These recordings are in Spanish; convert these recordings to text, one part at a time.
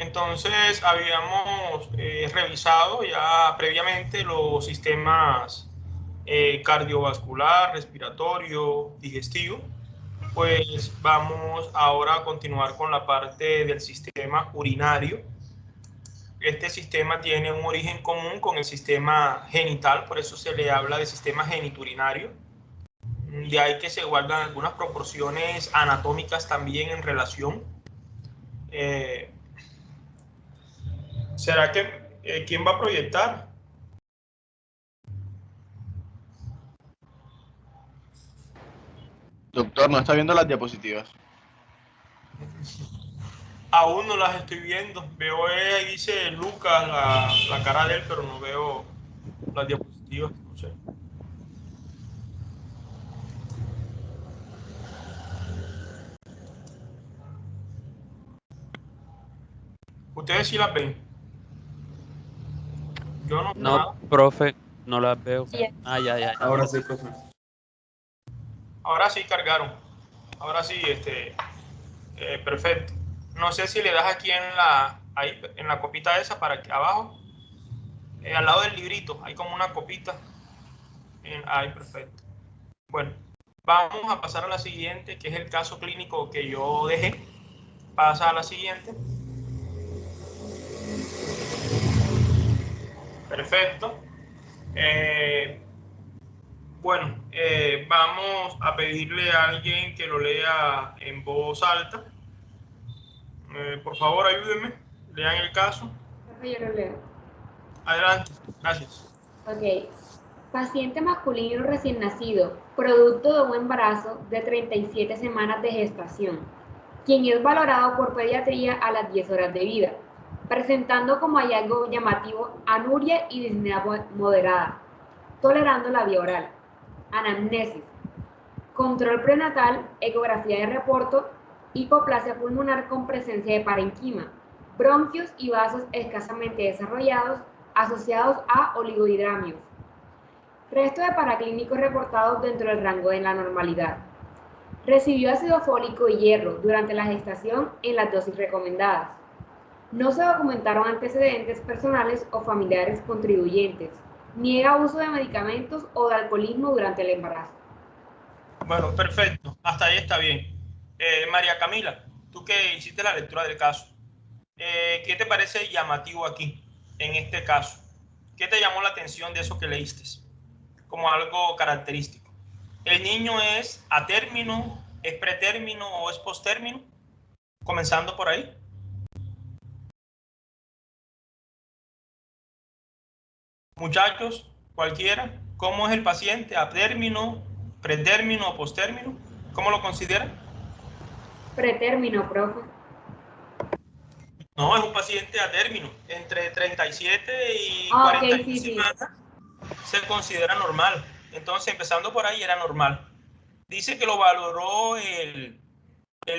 Entonces, habíamos revisado ya previamente los sistemas cardiovascular, respiratorio, digestivo. Pues vamos ahora a continuar con la parte del sistema urinario. Este sistema tiene un origen común con el sistema genital, por eso se le habla de sistema geniturinario. De ahí que se guardan algunas proporciones anatómicas también en relación. ¿Será que quién va a proyectar? Doctor, ¿no está viendo las diapositivas? Aún no las estoy viendo. Veo ahí dice Lucas la cara de él, pero no veo las diapositivas. No sé. ¿Ustedes sí las ven? Yo no veo No, nada. profe, no las veo. Sí. Ya. Ahora sí, profe. Ahora sí cargaron. Ahora sí, perfecto. No sé si le das aquí ahí, en la copita esa para que abajo, al lado del librito, hay como una copita. Ahí, perfecto. Bueno, vamos a pasar a la siguiente, que es el caso clínico que yo dejé. Pasa a la siguiente. Perfecto. Bueno, vamos a pedirle a alguien que lo lea en voz alta. Por favor, ayúdenme. Lean el caso. Yo lo leo. Adelante. Gracias. Ok. Paciente masculino recién nacido, producto de un embarazo de 37 semanas de gestación, quien es valorado por pediatría a las 10 horas de vida, presentando como hallazgo llamativo anuria y disnea moderada, tolerando la vía oral, anamnesis, control prenatal, ecografía de reporto, hipoplasia pulmonar con presencia de parenquima, bronquios y vasos escasamente desarrollados asociados a oligohidramios. Resto de paraclínicos reportados dentro del rango de la normalidad. Recibió ácido fólico y hierro durante la gestación en las dosis recomendadas. No se documentaron antecedentes personales o familiares contribuyentes. Niega uso de medicamentos o de alcoholismo durante el embarazo. Bueno, perfecto. Hasta ahí está bien. María Camila, tú que hiciste la lectura del caso, ¿qué te parece llamativo aquí, en este caso? ¿Qué te llamó la atención de eso que leíste? Como algo característico. ¿El niño es a término, es pretérmino o es postérmino? Comenzando por ahí. Muchachos, cualquiera, ¿cómo es el paciente? ¿A término, pretérmino o postérmino? ¿Cómo lo consideran? Pretérmino, profe. No, es un paciente a término. Entre 37 y 41 sí. semanas se considera normal. Entonces, empezando por ahí, era normal. Dice que lo valoró el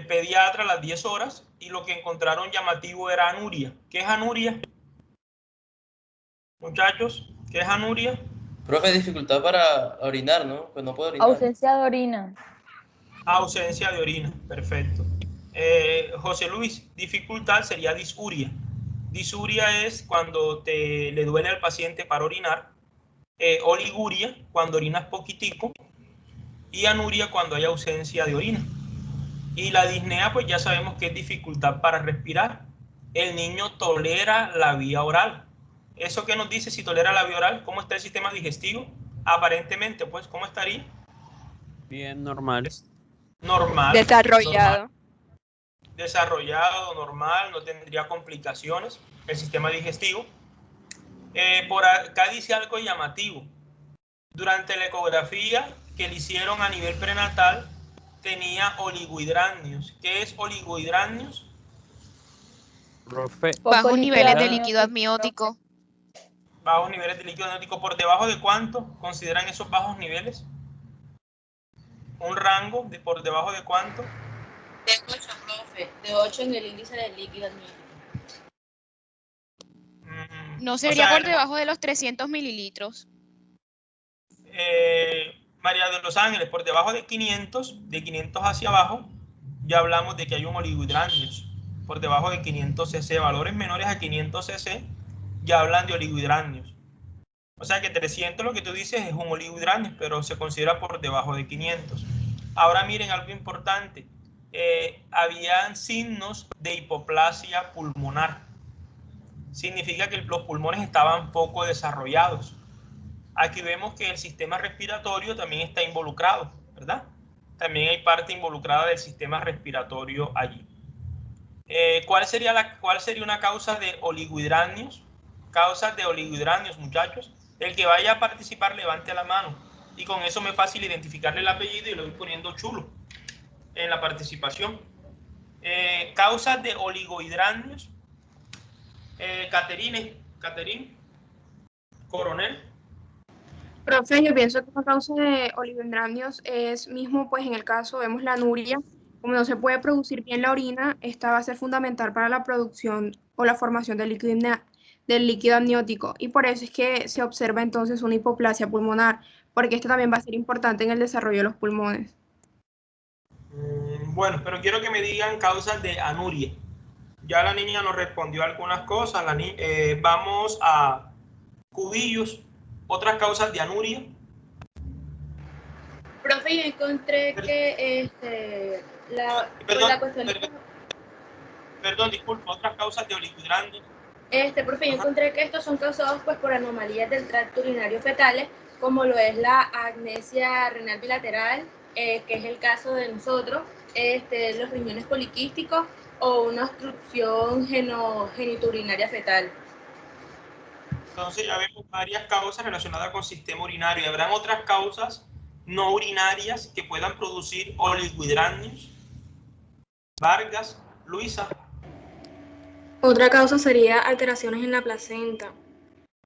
pediatra a las 10 horas y lo que encontraron llamativo era anuria. ¿Qué es anuria? Muchachos, ¿qué es anuria? Profe, dificultad para orinar, ¿no? Pues no puedo orinar. Ausencia de orina. Ausencia de orina, perfecto. José Luis, dificultad sería disuria. Disuria es cuando le duele al paciente para orinar. Oliguria, cuando orinas poquitico. Y anuria, cuando hay ausencia de orina. Y la disnea, pues ya sabemos que es dificultad para respirar. El niño tolera la vía oral. ¿Eso qué nos dice si tolera la vía oral? ¿Cómo está el sistema digestivo? Aparentemente, pues, ¿cómo estaría? Bien, normal. Normal. Desarrollado. Normal. Desarrollado, normal, no tendría complicaciones el sistema digestivo. Por acá dice algo llamativo. Durante la ecografía que le hicieron a nivel prenatal, tenía oligohidranios. ¿Qué es oligohidranios? Profe, Bajos niveles de líquido amniótico. Bajos niveles de líquido amniótico. ¿Por debajo de cuánto consideran esos bajos niveles? ¿Un rango de por debajo de cuánto? De 8, profe. De 8 en el índice del líquido amniótico. No sería por debajo de los 300 mililitros. María de los Ángeles, por debajo de 500 hacia abajo, ya hablamos de que hay un oligohidranios. por debajo de 500 cc. Valores menores a 500 cc ya hablan de oligohidrandios. O sea que 300 lo que tú dices es un oligohidrandio, pero se considera por debajo de 500. Ahora miren algo importante. Habían signos de hipoplasia pulmonar. Significa que los pulmones estaban poco desarrollados. Aquí vemos que el sistema respiratorio también está involucrado, ¿verdad? También hay parte involucrada del sistema respiratorio allí. ¿Cuál sería una causa de oligohidrandios? Causas de oligohidrandios, muchachos. El que vaya a participar levante la mano. Y con eso me es fácil identificarle el apellido y lo voy poniendo chulo en la participación. Causas de oligohidrandios. Caterine, Coronel. Profe, yo pienso que la causa de oligohidrandios es mismo, pues en el caso vemos la anuria, como no se puede producir bien la orina, esta va a ser fundamental para la producción o la formación del líquido amniótico, y por eso es que se observa entonces una hipoplasia pulmonar, porque esto también va a ser importante en el desarrollo de los pulmones. Bueno, pero quiero que me digan causas de anuria. Ya la niña nos respondió algunas cosas. Vamos a Cubillos. Otras causas de anuria. Profe, yo encontré que Perdón, disculpa, otras causas de oligohidrandios. Profe, yo encontré que estos son causados pues por anomalías del tracto urinario fetales, como lo es la agnesia renal bilateral, que es el caso de nosotros, los riñones poliquísticos o una obstrucción genitourinaria fetal. Entonces ya vemos varias causas relacionadas con sistema urinario. ¿Habrán otras causas no urinarias que puedan producir oligohidrandios? Vargas, Luisa. Otra causa sería alteraciones en la placenta,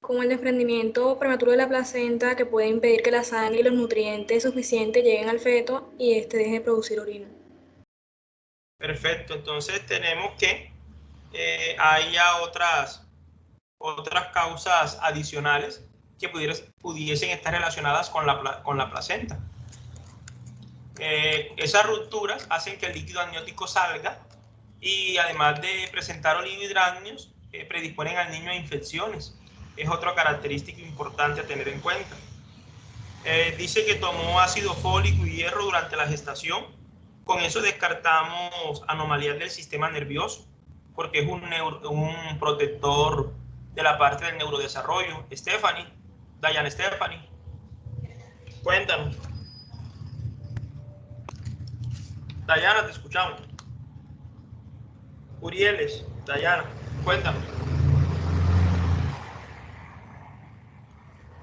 como el desprendimiento prematuro de la placenta, que puede impedir que la sangre y los nutrientes suficientes lleguen al feto y este deje de producir orina. Perfecto, entonces tenemos que haya otras causas adicionales que pudiesen estar relacionadas con la placenta. Esas rupturas hacen que el líquido amniótico salga y además de presentar oligohidrandios, predisponen al niño a infecciones. Es otra característica importante a tener en cuenta. Dice que tomó ácido fólico y hierro durante la gestación. Con eso descartamos anomalías del sistema nervioso, porque es un protector de la parte del neurodesarrollo. Diana Stephanie, cuéntanos. Diana, te escuchamos. Urieles, Diana, cuéntanos.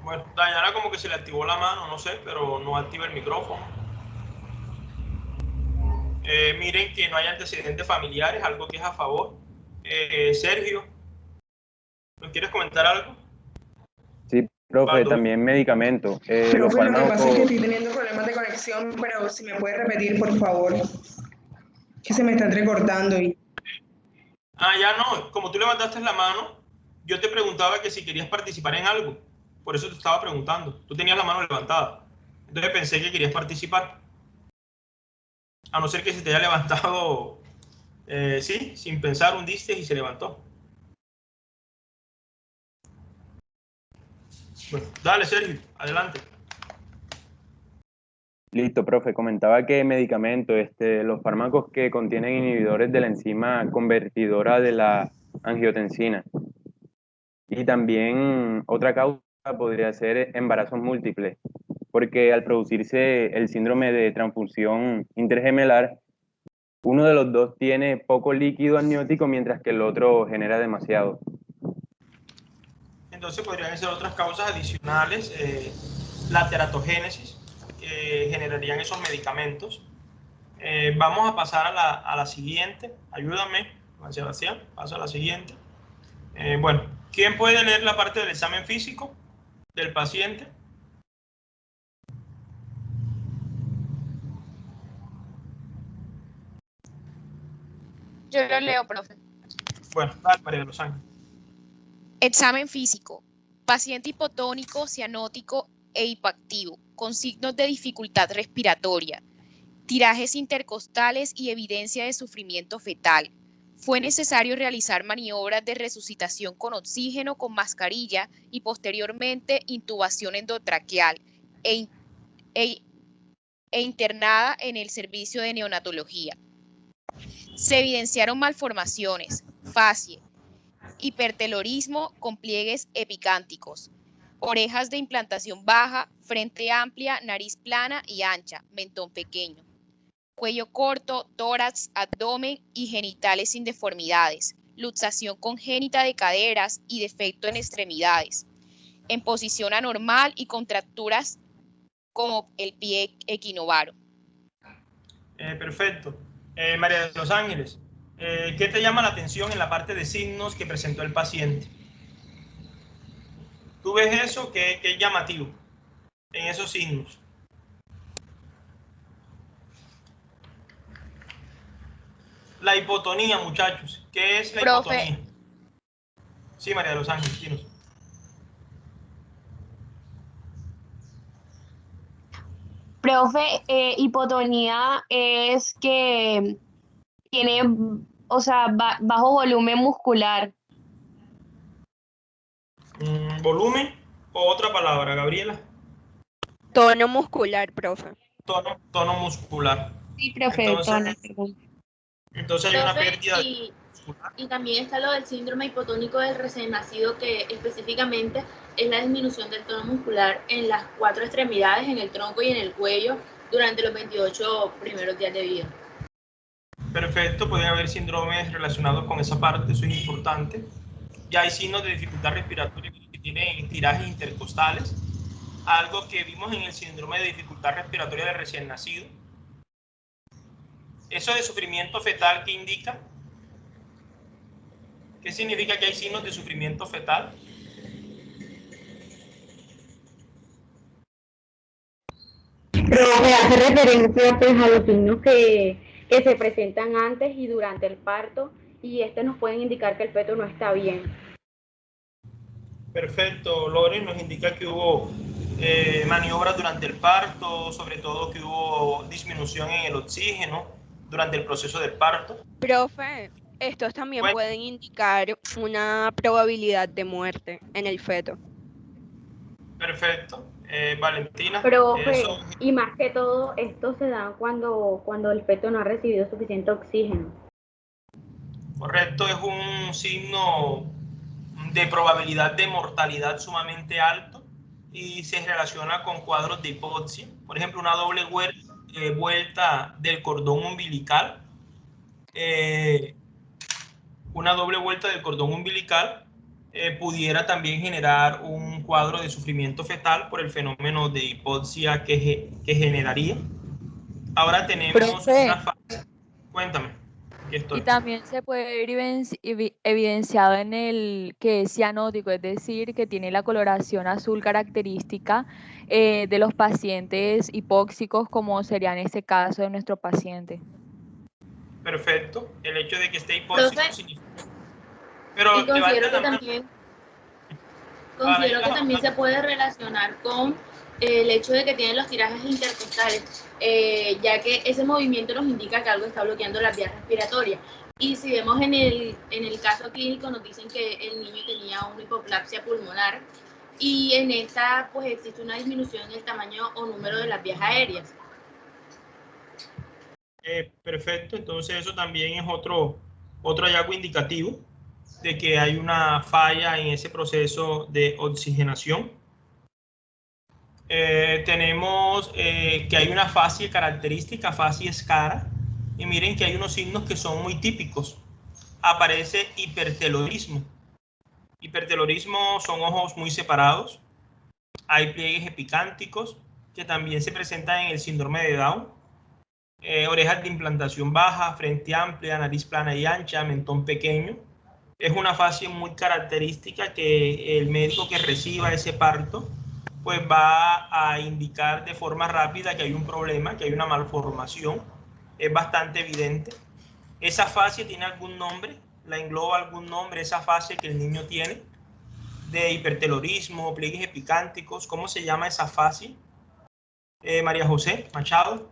Bueno, Diana como que se le activó la mano, no sé, pero no activa el micrófono. Miren que no hay antecedentes familiares, algo que es a favor. Sergio, ¿no quieres comentar algo? Sí, profe, Pablo. También medicamentos. Profe, lo que pasa es que estoy teniendo problemas de conexión, pero si me puede repetir, por favor. Que se me está entrecortando y... Ya no, como tú levantaste la mano, yo te preguntaba que si querías participar en algo. Por eso te estaba preguntando. Tú tenías la mano levantada. Entonces pensé que querías participar. A no ser que se te haya levantado, sí, sin pensar, hundiste y se levantó. Bueno, dale, Sergio, adelante. Listo, profe. Comentaba que medicamentos, los fármacos que contienen inhibidores de la enzima convertidora de la angiotensina. Y también otra causa podría ser embarazos múltiples, porque al producirse el síndrome de transfusión intergemelar, uno de los dos tiene poco líquido amniótico mientras que el otro genera demasiado. Entonces podrían ser otras causas adicionales, la teratogénesis, que generarían esos medicamentos. Vamos a pasar a la siguiente. Ayúdame, Juan Sebastián, paso a la siguiente. Bueno, ¿quién puede leer la parte del examen físico del paciente? Yo lo leo, profe. Bueno, dale, María de los Ángeles. Examen físico. Paciente hipotónico, cianótico e hipoactivo, con signos de dificultad respiratoria, tirajes intercostales y evidencia de sufrimiento fetal, Fue necesario realizar maniobras de resucitación con oxígeno, con mascarilla y posteriormente intubación endotraqueal e internada en el servicio de neonatología. Se evidenciaron malformaciones, fascie, hipertelorismo con pliegues epicánticos, orejas de implantación baja, frente amplia, nariz plana y ancha, mentón pequeño, cuello corto, tórax, abdomen y genitales sin deformidades, luxación congénita de caderas y defecto en extremidades, en posición anormal y contracturas como el pie equinovaro. Perfecto. María de los Ángeles, ¿qué te llama la atención en la parte de signos que presentó el paciente? ¿Tú ves eso? ¿Qué es llamativo en esos signos? La hipotonía, muchachos. ¿Qué es la hipotonía? Sí, María de los Ángeles, dinos. Profe, hipotonía es que tiene, o sea, bajo volumen muscular. ¿Volumen o otra palabra, Gabriela? Tono muscular, profe. Tono muscular. Sí, profe, Entonces, perdón. Entonces hay una pérdida. Y también está lo del síndrome hipotónico del recién nacido, que específicamente es la disminución del tono muscular en las 4 extremidades, en el tronco y en el cuello, durante los 28 primeros días de vida. Perfecto, pueden haber síndromes relacionados con esa parte, eso es importante. Ya hay signos de dificultad respiratoria que tienen tirajes intercostales, algo que vimos en el síndrome de dificultad respiratoria del recién nacido. Eso de sufrimiento fetal, ¿qué indica? ¿Qué significa que hay signos de sufrimiento fetal? Profe, hace referencia pues a los signos que se presentan antes y durante el parto, y estos nos pueden indicar que el feto no está bien. Perfecto, Loren nos indica que hubo maniobras durante el parto, sobre todo que hubo disminución en el oxígeno durante el proceso del parto. Profe, estos también pueden indicar una probabilidad de muerte en el feto. Perfecto. Valentina. Profe, y más que todo, esto se da cuando el feto no ha recibido suficiente oxígeno. Correcto, es un signo de probabilidad de mortalidad sumamente alto y se relaciona con cuadros de hipoxia. Por ejemplo, una doble vuelta del cordón umbilical. Una doble vuelta del cordón umbilical pudiera también generar un cuadro de sufrimiento fetal por el fenómeno de hipoxia que generaría. Ahora tenemos una fase. Cuéntame. Y también se puede ver evidenciado en el que es cianótico, es decir, que tiene la coloración azul característica de los pacientes hipóxicos, como sería en este caso de nuestro paciente. Perfecto. El hecho de que esté hipóxico significa... Pero y considero que también se puede relacionar con el hecho de que tienen los tirajes intercostales, ya que ese movimiento nos indica que algo está bloqueando las vías respiratorias. Y si vemos en el caso clínico, nos dicen que el niño tenía una hipoplasia pulmonar, y en esta pues existe una disminución en el tamaño o número de las vías aéreas. Perfecto, entonces eso también es otro hallazgo indicativo de que hay una falla en ese proceso de oxigenación. Tenemos que hay una fascie característica, fascie escara, y miren que hay unos signos que son muy típicos. Aparece hipertelorismo. Hipertelorismo son ojos muy separados. Hay pliegues epicánticos que también se presentan en el síndrome de Down. Orejas de implantación baja, frente amplia, nariz plana y ancha, mentón pequeño. Es una fascie muy característica que el médico que reciba ese parto pues va a indicar de forma rápida que hay un problema, que hay una malformación. Es bastante evidente. ¿Esa fascie tiene algún nombre? ¿La engloba algún nombre esa fascie que el niño tiene? De hipertelorismo, pliegues epicánticos, ¿cómo se llama esa fascie? María José Machado.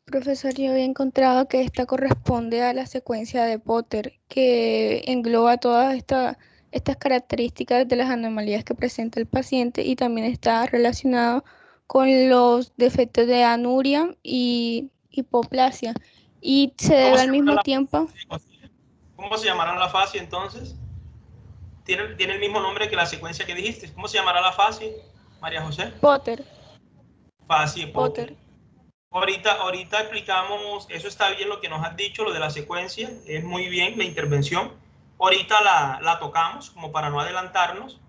Profesor, yo había encontrado que esta corresponde a la secuencia de Potter, que engloba todas estas características de las anomalías que presenta el paciente y también está relacionado con los defectos de anuria y hipoplasia. Y se debe al mismo tiempo. ¿Cómo se llamará la fase entonces? ¿Tiene el mismo nombre que la secuencia que dijiste? ¿Cómo se llamará la fase, María José? Potter. Fase Potter. Ahorita explicamos, eso está bien lo que nos has dicho, lo de la secuencia, es muy bien la intervención. Ahorita la tocamos como para no adelantarnos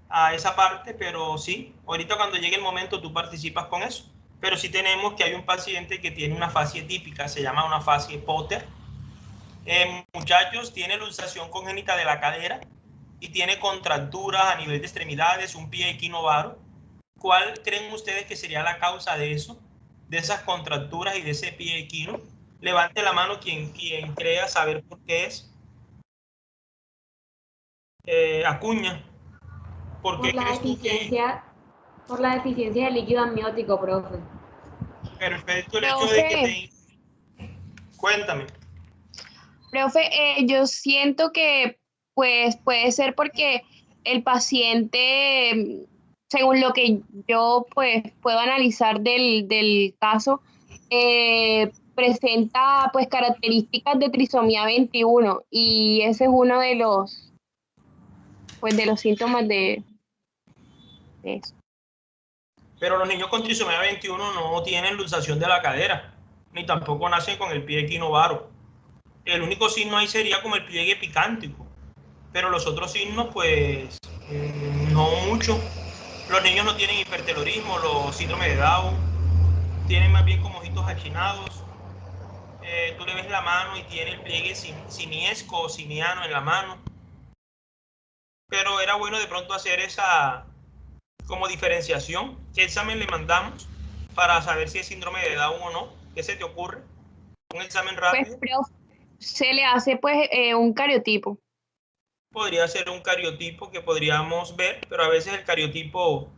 a esa parte, pero sí, ahorita cuando llegue el momento tú participas con eso. Pero sí tenemos que hay un paciente que tiene una fase típica, se llama una fase Potter. Muchachos, tiene luxación congénita de la cadera y tiene contracturas a nivel de extremidades, un pie equinovaro. ¿Cuál creen ustedes que sería la causa de eso? De esas contracturas y de ese pie equino. Levante la mano quien crea saber por qué es. Acuña. ¿Por qué crees tú que? Por la deficiencia de líquido amniótico, profe. Perfecto, el hecho de que Cuéntame. Profe, yo siento que pues puede ser porque el paciente, según lo que yo pues puedo analizar del caso, presenta pues características de trisomía 21 y ese es uno de los síntomas de eso. Pero los niños con trisomía 21 no tienen luxación de la cadera, ni tampoco nacen con el pie equinovaro. El único signo ahí sería como el pliegue epicántico, pero los otros signos pues no mucho. Los niños no tienen hipertelorismo, los síndromes de Down, tienen más bien como ojitos achinados. Tú le ves la mano y tiene el pliegue simiesco o simiano en la mano. Pero era bueno de pronto hacer esa como diferenciación. ¿Qué examen le mandamos para saber si es síndrome de Down o no? ¿Qué se te ocurre? Un examen rápido. Pues, se le hace pues un cariotipo. Podría ser un cariotipo que podríamos ver, pero a veces el cariotipo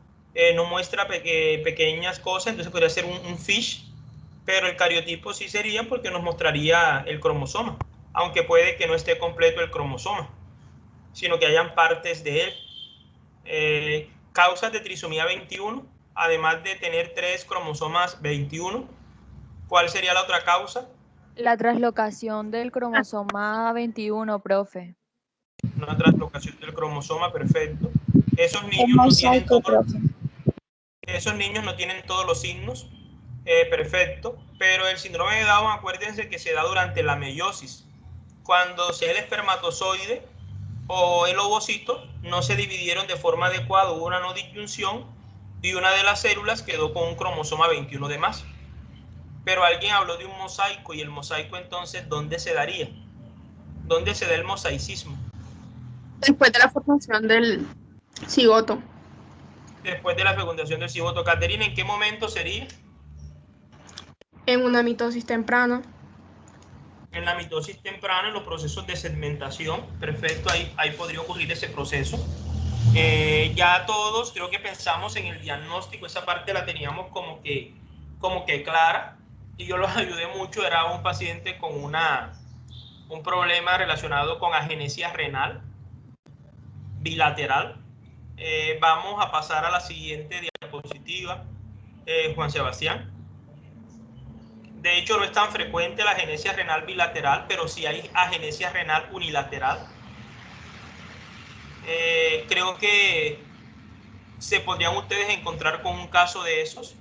no muestra pequeñas cosas, entonces podría ser un FISH, pero el cariotipo sí sería porque nos mostraría el cromosoma, aunque puede que no esté completo el cromosoma, sino que hayan partes de él. Causas de trisomía 21, además de tener 3 cromosomas 21, ¿cuál sería la otra causa? La traslocación del cromosoma 21, profe. Una traslocación del cromosoma, perfecto. Esos niños no tienen todos los signos, perfecto, pero el síndrome de Down, acuérdense que se da durante la meiosis. Cuando sea el espermatozoide o el ovocito, no se dividieron de forma adecuada, hubo una no disyunción y una de las células quedó con un cromosoma 21 de más. Pero alguien habló de un mosaico, y el mosaico entonces, ¿dónde se daría? ¿Dónde se da el mosaicismo? Después de la formación del cigoto. Después de la fecundación del cigoto. Caterina, ¿en qué momento sería? En una mitosis temprana. En la mitosis temprana, en los procesos de segmentación, perfecto, ahí podría ocurrir ese proceso. Ya todos creo que pensamos en el diagnóstico, esa parte la teníamos como que clara, y yo los ayudé mucho. Era un paciente con un problema relacionado con agenesia renal bilateral. Vamos a pasar a la siguiente diapositiva, Juan Sebastián. De hecho, no es tan frecuente la agenesia renal bilateral, pero sí hay agenesia renal unilateral. Creo que se podrían ustedes encontrar con un caso de esos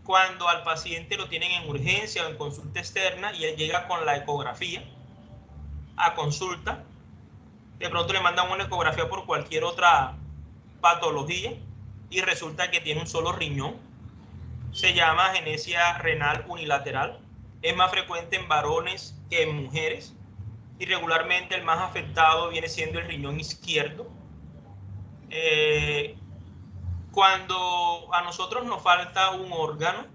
cuando al paciente lo tienen en urgencia o en consulta externa y él llega con la ecografía a consulta. De pronto le mandan una ecografía por cualquier otra patología y resulta que tiene un solo riñón. Se llama agenesia renal unilateral. Es más frecuente en varones que en mujeres y regularmente el más afectado viene siendo el riñón izquierdo. Cuando a nosotros nos falta un órgano,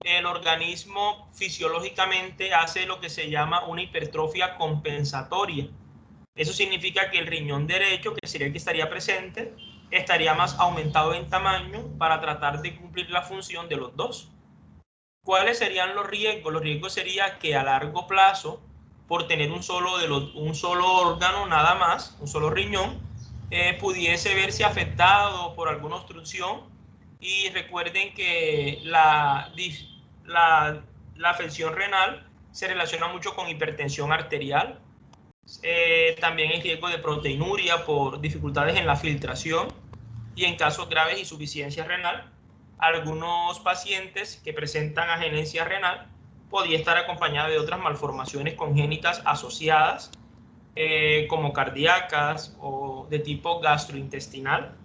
el organismo fisiológicamente hace lo que se llama una hipertrofia compensatoria. Eso significa que el riñón derecho, que sería el que estaría presente, estaría más aumentado en tamaño para tratar de cumplir la función de los dos. ¿Cuáles serían los riesgos? Los riesgos sería que a largo plazo, por tener un solo órgano nada más, un solo riñón, pudiese verse afectado por alguna obstrucción. Y recuerden que la afección renal se relaciona mucho con hipertensión arterial. También hay riesgo de proteinuria por dificultades en la filtración y en casos graves insuficiencia renal. Algunos pacientes que presentan agenesia renal podría estar acompañada de otras malformaciones congénitas asociadas, como cardíacas o de tipo gastrointestinal.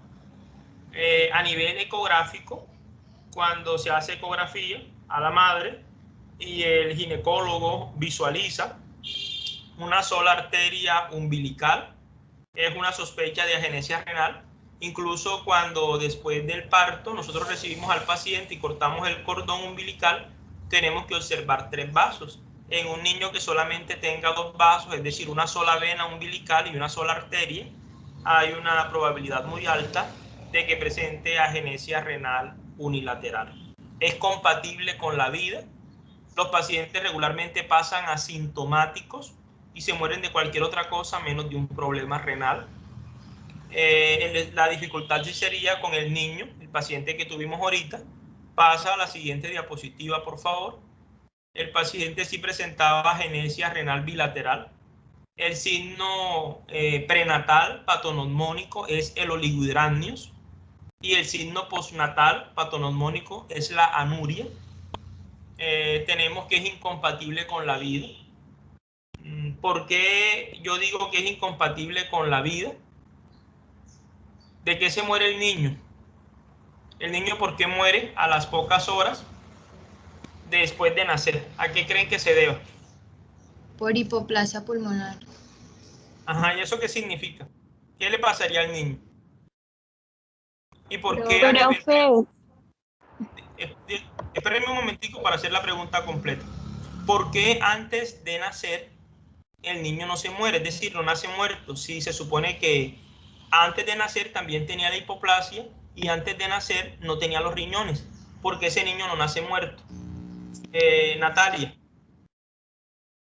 A nivel ecográfico, cuando se hace ecografía a la madre y el ginecólogo visualiza una sola arteria umbilical, es una sospecha de agenesia renal. Incluso cuando después del parto nosotros recibimos al paciente y cortamos el cordón umbilical, tenemos que observar 3 vasos. En un niño que solamente tenga 2 vasos, es decir, una sola vena umbilical y una sola arteria, hay una probabilidad muy alta de que presente agenesia renal unilateral. Es compatible con la vida. Los pacientes regularmente pasan asintomáticos y se mueren de cualquier otra cosa menos de un problema renal. La dificultad sí sería con el niño, el paciente que tuvimos ahorita. Pasa a la siguiente diapositiva, por favor. El paciente sí presentaba agenesia renal bilateral. El signo prenatal patoneumónico es el oligohidramnios y el signo postnatal patoneumónico es la anuria. Tenemos que es incompatible con la vida. ¿Por qué yo digo que es incompatible con la vida? ¿De qué se muere el niño? El niño, ¿por qué muere a las pocas horas después de nacer? ¿A qué creen que se deba? Por hipoplasia pulmonar. Ajá, ¿y eso qué significa? ¿Qué le pasaría al niño? ¿Y por qué? Espérenme un momentico para hacer la pregunta completa. ¿Por qué antes de nacer el niño no se muere? Es decir, no nace muerto. Si se supone que antes de nacer también tenía la hipoplasia y antes de nacer no tenía los riñones. ¿Por qué ese niño no nace muerto? Natalia.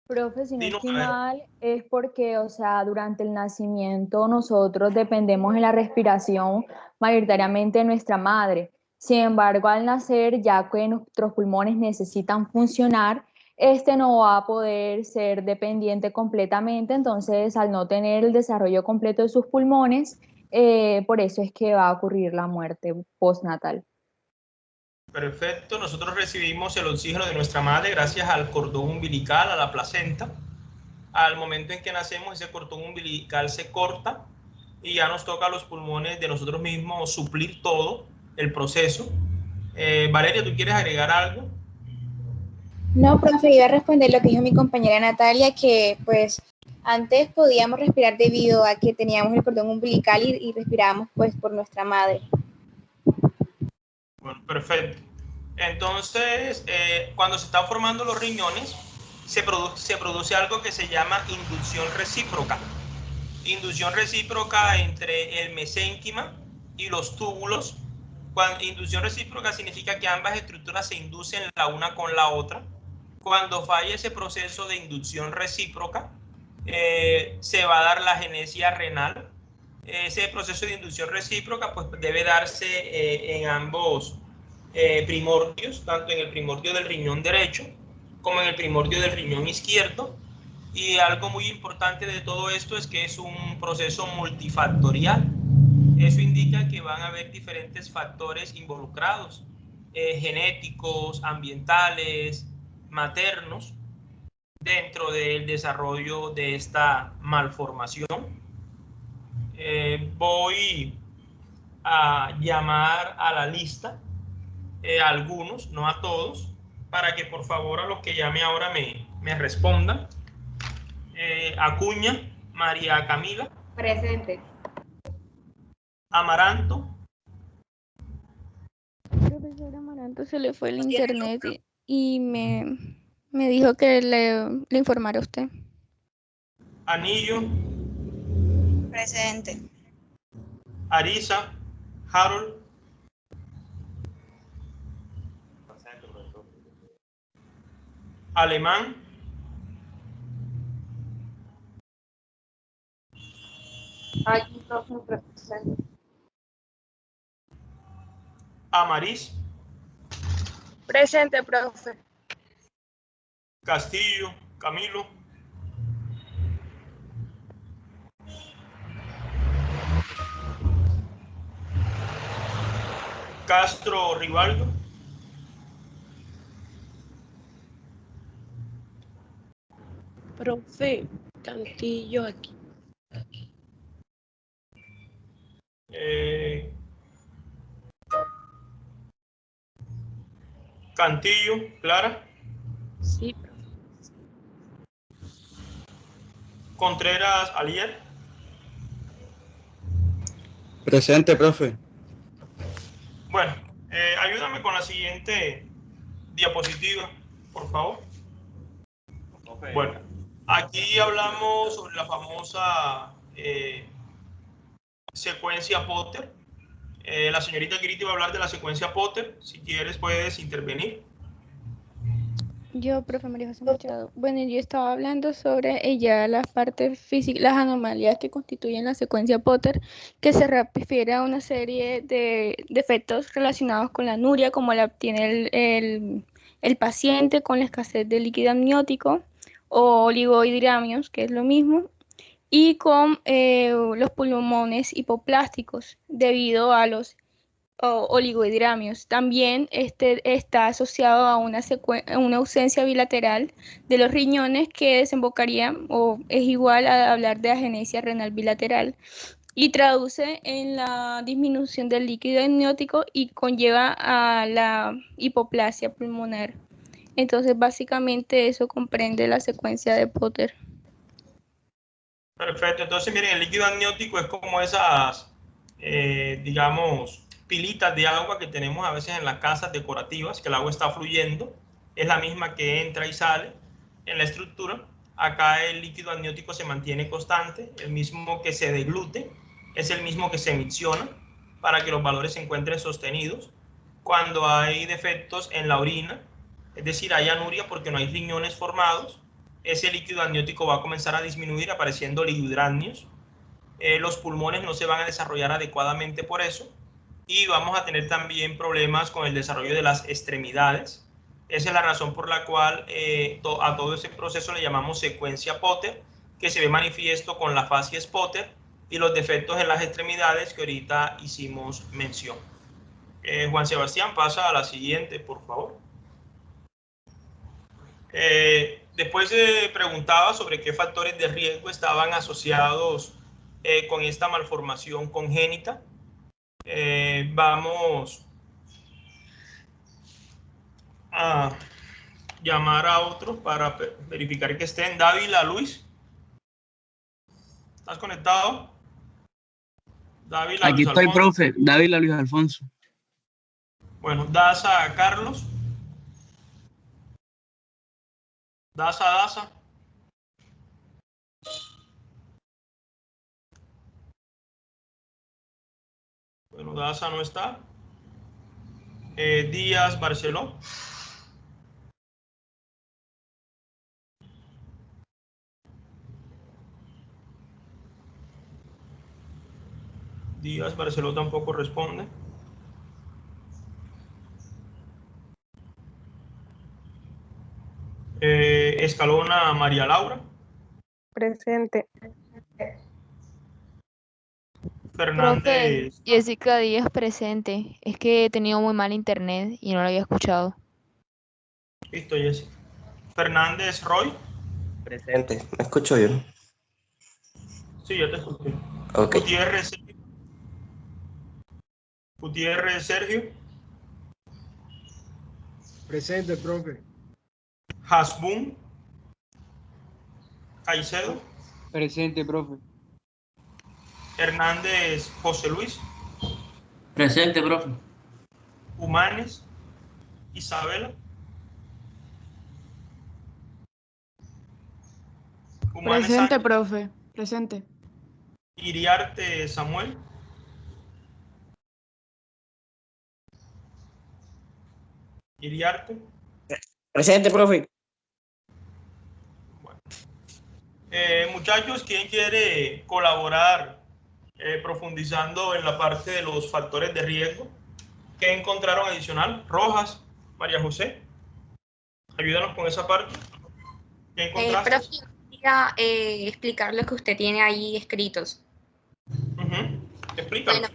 Profe, si no estoy mal, es porque, o sea, durante el nacimiento nosotros dependemos de la respiración mayoritariamente de nuestra madre. Sin embargo, al nacer, ya que nuestros pulmones necesitan funcionar, este no va a poder ser dependiente completamente, entonces al no tener el desarrollo completo de sus pulmones, por eso es que va a ocurrir la muerte postnatal. Perfecto, nosotros recibimos el oxígeno de nuestra madre gracias al cordón umbilical, a la placenta. Al momento en que nacemos, ese cordón umbilical se corta y ya nos toca a los pulmones de nosotros mismos suplir todo el proceso. Valeria, ¿tú quieres agregar algo? No, profe, iba a responder lo que dijo mi compañera Natalia, que pues antes podíamos respirar debido a que teníamos el cordón umbilical y respirábamos pues por nuestra madre. Bueno, perfecto. Entonces, cuando se están formando los riñones, se produce algo que se llama inducción recíproca. Inducción recíproca entre el mesénquima y los túbulos. Inducción recíproca significa que ambas estructuras se inducen la una con la otra. Cuando falla ese proceso de inducción recíproca, se va a dar la agenesia renal. Ese proceso de inducción recíproca pues, debe darse en ambos primordios, tanto en el primordio del riñón derecho como en el primordio del riñón izquierdo. Y algo muy importante de todo esto es que es un proceso multifactorial. Eso indica que van a haber diferentes factores involucrados, genéticos, ambientales, maternos, dentro del desarrollo de esta malformación. Voy a llamar a la lista a algunos, no a todos, para que por favor a los que llame ahora me respondan. Acuña, María Camila. Presente. Amaranto. Profesor Amaranto se le fue el internet y me dijo que le informara a usted. Anillo. Presente. Arisa. Harold. Alemán. Aquí, profe, presente. Amariz. Presente, profe. Castillo, Camilo. Castro, Rivaldo. Profe, Cantillo aquí. Cantillo, Clara. Sí, profe. Contreras, Alier. Presente, profe. Bueno, ayúdame con la siguiente diapositiva, por favor. Bueno, aquí hablamos sobre la famosa secuencia Potter. La señorita Kiriti va a hablar de la secuencia Potter. Si quieres, puedes intervenir. Yo, profe María José Machado. Bueno, yo estaba hablando sobre ya las partes físicas, las anomalías que constituyen la secuencia Potter, que se refiere a una serie de defectos relacionados con la anuria, como la tiene el paciente, con la escasez de líquido amniótico o oligohidramios, que es lo mismo, y con los pulmones hipoplásticos debido a los oligohidramios. También está asociado a una ausencia bilateral de los riñones que desembocaría o es igual a hablar de agenesia renal bilateral y traduce en la disminución del líquido amniótico y conlleva a la hipoplasia pulmonar. Entonces, básicamente eso comprende la secuencia de Potter. Perfecto, entonces miren, el líquido amniótico es como esas, digamos, pilitas de agua que tenemos a veces en las casas decorativas, que el agua está fluyendo, es la misma que entra y sale en la estructura. Acá el líquido amniótico se mantiene constante, el mismo que se deglute, es el mismo que se micciona para que los valores se encuentren sostenidos. Cuando hay defectos en la orina, es decir, hay anuria porque no hay riñones formados, ese líquido amniótico va a comenzar a disminuir apareciendo oligohidramios. Los pulmones no se van a desarrollar adecuadamente por eso y vamos a tener también problemas con el desarrollo de las extremidades. Esa es la razón por la cual a todo ese proceso le llamamos secuencia Potter, que se ve manifiesto con la facies Potter y los defectos en las extremidades que ahorita hicimos mención. Juan Sebastián, pasa a la siguiente, por favor. Después preguntaba sobre qué factores de riesgo estaban asociados con esta malformación congénita. Vamos a llamar a otros para verificar que estén. Dávila, Luis. ¿Estás conectado? Dávila, Aquí Luis estoy, Alfonso. profe. Dávila Luis Alfonso. Bueno, Daza, Carlos. Daza. Bueno, Daza no está. Díaz, Barceló. Díaz, Barceló tampoco responde. Escalona, María Laura. Presente. Fernández. Profe, Jessica Díaz presente. Es que he tenido muy mal internet y no lo había escuchado. Listo, Jessica. Fernández, Roy. Presente. ¿Me escucho bien? Sí, yo te escuché. Ok. Gutiérrez, Sergio. Presente, profe. Hasbun. Caicedo. Presente, profe. Hernández, José Luis. Presente, profe. Humanes, Isabela. Humanes, Presente, Sánchez. profe. Presente. Iriarte, Samuel. Iriarte. Presente, profe. Muchachos, ¿quién quiere colaborar profundizando en la parte de los factores de riesgo? ¿Qué encontraron adicional? Rojas, María José, ayúdanos con esa parte. ¿Qué encontraste? Profe, yo quería explicar lo que usted tiene ahí escritos. Explícalo. Bueno,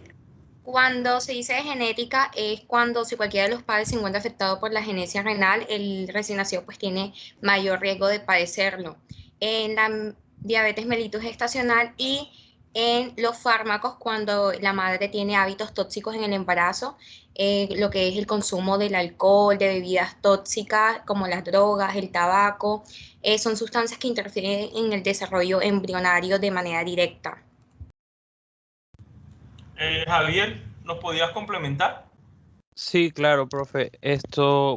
cuando se dice de genética es cuando si cualquiera de los padres se encuentra afectado por la genesia renal, el recién nacido pues tiene mayor riesgo de padecerlo. En la diabetes mellitus gestacional y en los fármacos cuando la madre tiene hábitos tóxicos en el embarazo, lo que es el consumo del alcohol, de bebidas tóxicas como las drogas, el tabaco, son sustancias que interfieren en el desarrollo embrionario de manera directa. Javier, ¿nos podías complementar? Sí, claro, profe.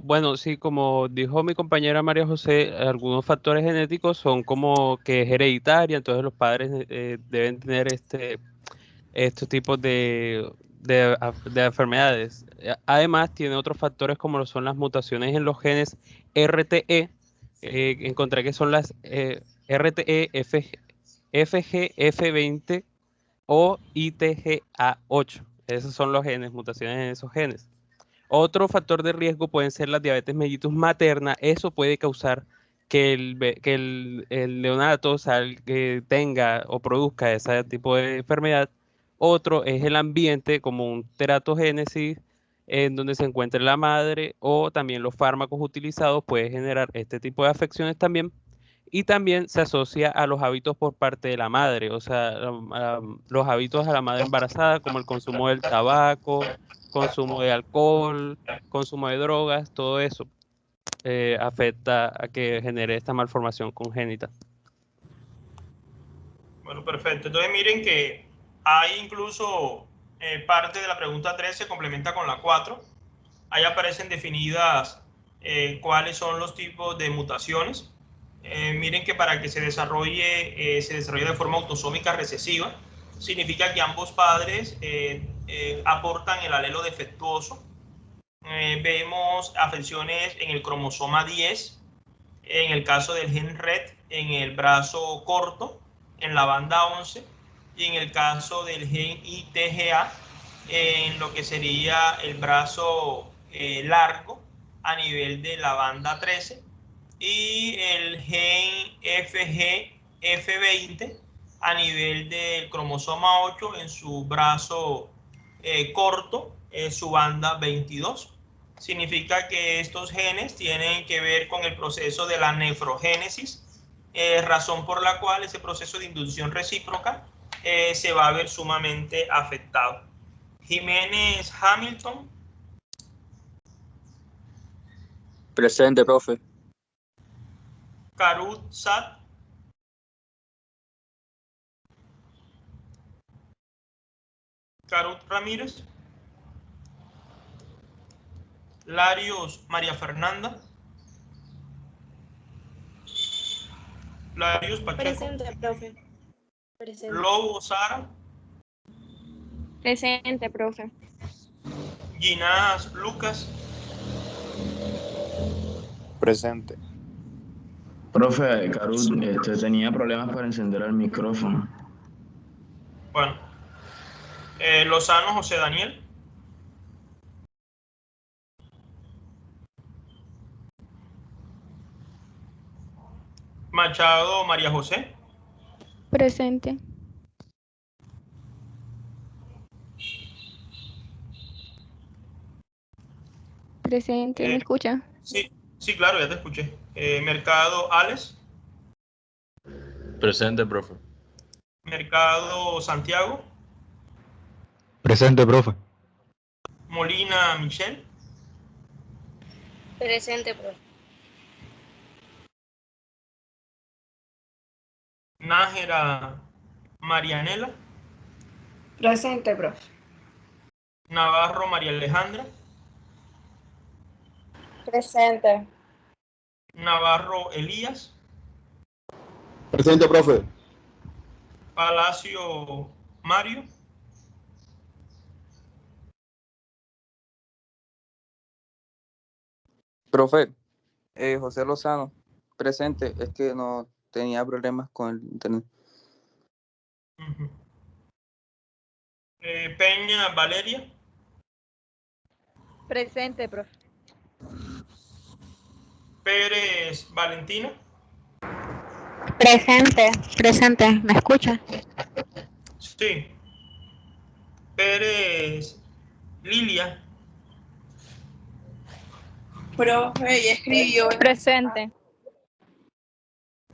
Bueno, sí, como dijo mi compañera María José, algunos factores genéticos son como que es hereditaria, entonces los padres deben tener estos tipos de enfermedades. Además, tiene otros factores como lo son las mutaciones en los genes RTE. Encontré que son las RTE, FGF20 o ITGA8. Esos son los genes, mutaciones en esos genes. Otro factor de riesgo pueden ser la diabetes mellitus materna. Eso puede causar que el neonato que tenga o produzca ese tipo de enfermedad. Otro es el ambiente, como un teratogénesis, en donde se encuentra la madre, o también los fármacos utilizados pueden generar este tipo de afecciones también. Y también se asocia a los hábitos por parte de la madre, o sea, los hábitos a la madre embarazada, como el consumo del tabaco, consumo de alcohol, consumo de drogas, todo eso afecta a que genere esta malformación congénita. Bueno, perfecto. Entonces miren que hay incluso parte de la pregunta 3 se complementa con la 4. Ahí aparecen definidas cuáles son los tipos de mutaciones. Miren que para que se desarrolle de forma autosómica recesiva, significa que ambos padres aportan el alelo defectuoso. Vemos afecciones en el cromosoma 10, en el caso del gen RET, en el brazo corto, en la banda 11, y en el caso del gen ITGA, en lo que sería el brazo largo a nivel de la banda 13, y el gen FGF20 a nivel del cromosoma 8 en su brazo corto, su banda 22. Significa que estos genes tienen que ver con el proceso de la nefrogénesis, razón por la cual ese proceso de inducción recíproca se va a ver sumamente afectado. Jiménez Hamilton. Presente, profe. Karut Sat. Karut Ramírez. Larios María Fernanda. Larios Pacheco. Presente, profe. Presente. Lobo Sara. Presente, profe. Ginás Lucas. Presente. Profe, Carut, tenía problemas para encender el micrófono. Bueno. Lozano José Daniel. Machado María José. Presente. Presente, ¿me escucha? Sí, sí, claro, ya te escuché. Mercado Alex. Presente, profe. Mercado Santiago. Presente, profe. Molina Michelle. Presente, profe. Nájera Marianela. Presente, profe. Navarro María Alejandra. Presente. Navarro Elías. Presente, profe. Palacio Mario. Profe, José Lozano. Presente. Es que no tenía problemas con el internet. Peña Valeria. Presente, profe. Pérez Valentina. Presente, ¿me escucha? Sí. Pérez Lilia. Profe, ella escribió. Presente.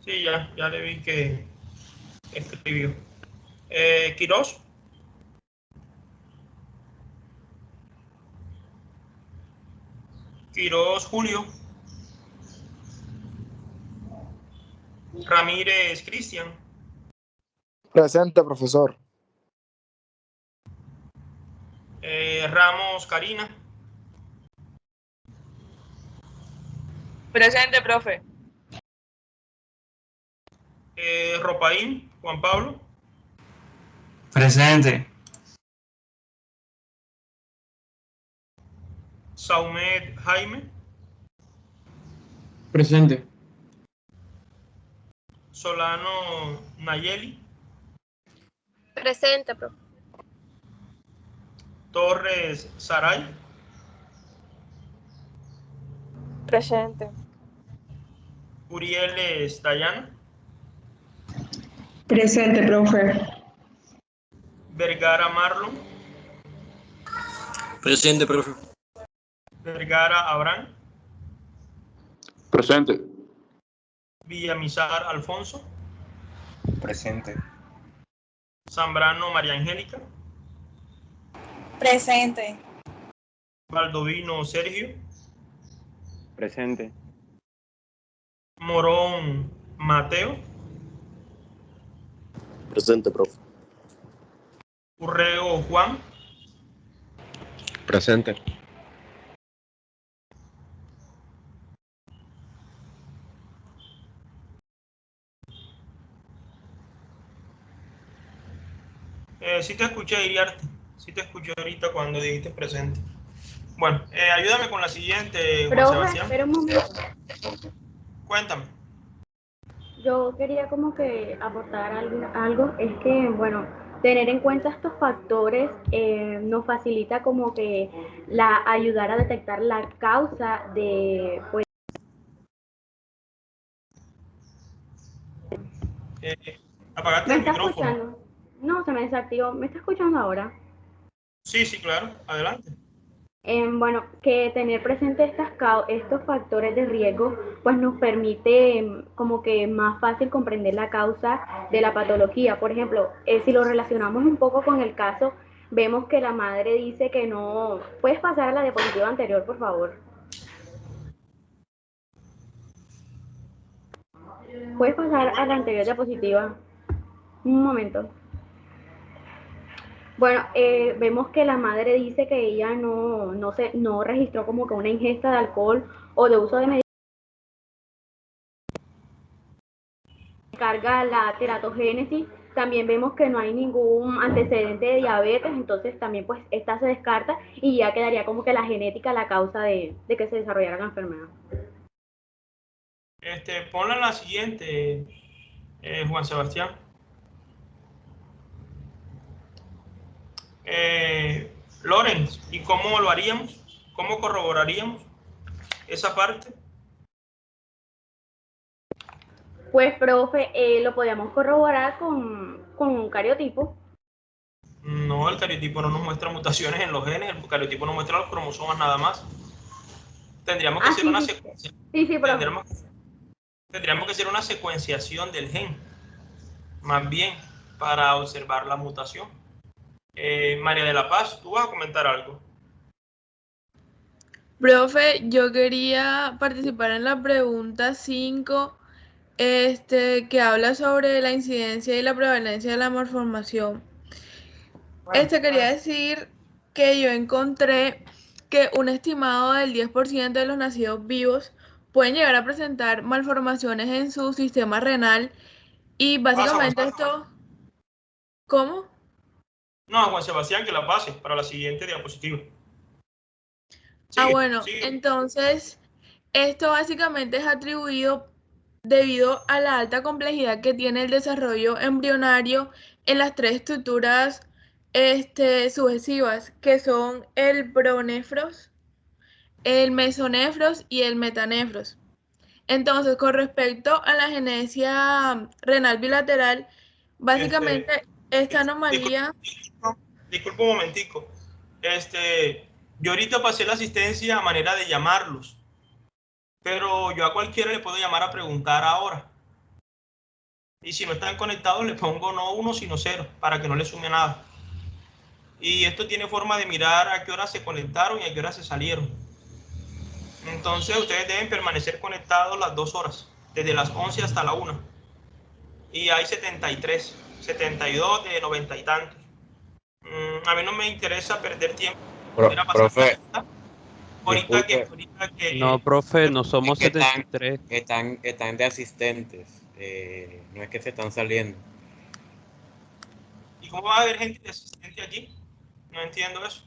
Sí, ya le vi que escribió. Quirós. Quirós Julio. Ramírez Cristian. Presente, profesor. Ramos Karina. Presente, profe. Ropaín Juan Pablo. Presente. Saumet Jaime. Presente. Solano Nayeli. Presente, profe. Torres Saray. Presente. Urieles Dayana. Presente, profe. Vergara Marlon. Presente, profe. Vergara Abraham. Presente. Villamizar Alfonso. Presente. Zambrano María Angélica. Presente. Baldovino Sergio. Presente. Morón Mateo. Presente, profe. Urrego Juan. Presente. Sí te escuché, Iriarte. Sí te escuché ahorita cuando dijiste presente. Bueno, ayúdame con la siguiente, Juan Sebastián. Espera un momento. Cuéntame. Yo quería como que aportar algo. Es que, bueno, tener en cuenta estos factores nos facilita como que ayudar a detectar la causa de, pues, apagaste ¿me el está micrófono. escuchando? No, se me desactivó. ¿Me está escuchando ahora? Sí, claro. Adelante. Bueno, que tener presente estos factores de riesgo, pues nos permite como que más fácil comprender la causa de la patología. Por ejemplo, si lo relacionamos un poco con el caso, vemos que la madre dice que no. ¿Puedes pasar a la diapositiva anterior, por favor? ¿Puedes pasar a la anterior diapositiva? Un momento. Bueno, vemos que la madre dice que ella no registró como que una ingesta de alcohol o de uso de medicamentos. Carga la teratogénesis, también vemos que no hay ningún antecedente de diabetes, entonces también pues esta se descarta y ya quedaría como que la genética la causa de que se desarrollara la enfermedad. Ponla en la siguiente, Juan Sebastián. Lorenz, ¿y cómo lo haríamos? ¿Cómo corroboraríamos esa parte? Pues, profe, lo podríamos corroborar con un cariotipo. No, el cariotipo no nos muestra mutaciones en los genes, el cariotipo nos muestra los cromosomas nada más. Tendríamos que hacer una secuencia. Sí, profe. Tendríamos que hacer una secuenciación del gen, más bien, para observar la mutación. María de la Paz, ¿tú vas a comentar algo? Profe, yo quería participar en la pregunta 5, que habla sobre la incidencia y la prevalencia de la malformación. Quería decir que yo encontré que un estimado del 10% de los nacidos vivos pueden llegar a presentar malformaciones en su sistema renal y básicamente esto... ¿Cómo? No, Juan Sebastián, que la pase para la siguiente diapositiva. Bueno, entonces esto básicamente es atribuido debido a la alta complejidad que tiene el desarrollo embrionario en las tres estructuras sucesivas, que son el pronefros, el mesonefros y el metanefros. Entonces, con respecto a la genesia renal bilateral, básicamente esta anomalía... Disculpa un momentico. Yo ahorita pasé la asistencia a manera de llamarlos, pero yo a cualquiera le puedo llamar a preguntar ahora. Y si no están conectados, le pongo no 1, sino 0, para que no le sume nada. Y esto tiene forma de mirar a qué hora se conectaron y a qué hora se salieron. Entonces, ustedes deben permanecer conectados las 2 horas, desde las 11 hasta la 1. Y hay 73, 72 de 90 y tantos. A mí no me interesa perder tiempo. Profe, Ahorita que... No, profe, no somos 73. Están de asistentes. No es que se están saliendo. ¿Y cómo va a haber gente de asistente aquí? No entiendo eso.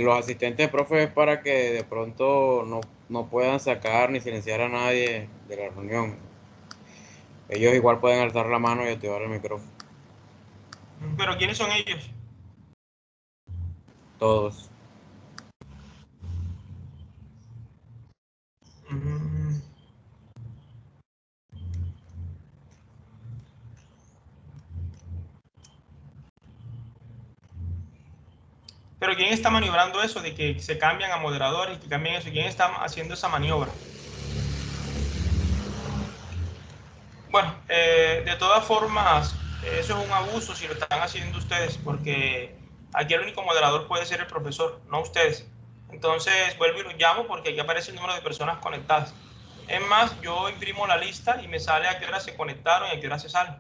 Los asistentes, profe, es para que de pronto no puedan sacar ni silenciar a nadie de la reunión. Ellos igual pueden alzar la mano y activar el micrófono. ¿Pero quiénes son ellos? Todos. Pero ¿quién está maniobrando eso de que se cambian a moderadores y que cambien eso? ¿Quién está haciendo esa maniobra? Bueno, de todas formas, eso es un abuso si lo están haciendo ustedes, porque aquí el único moderador puede ser el profesor, no ustedes. Entonces vuelvo y los llamo porque aquí aparece el número de personas conectadas. Es más, yo imprimo la lista y me sale a qué hora se conectaron y a qué hora se salen.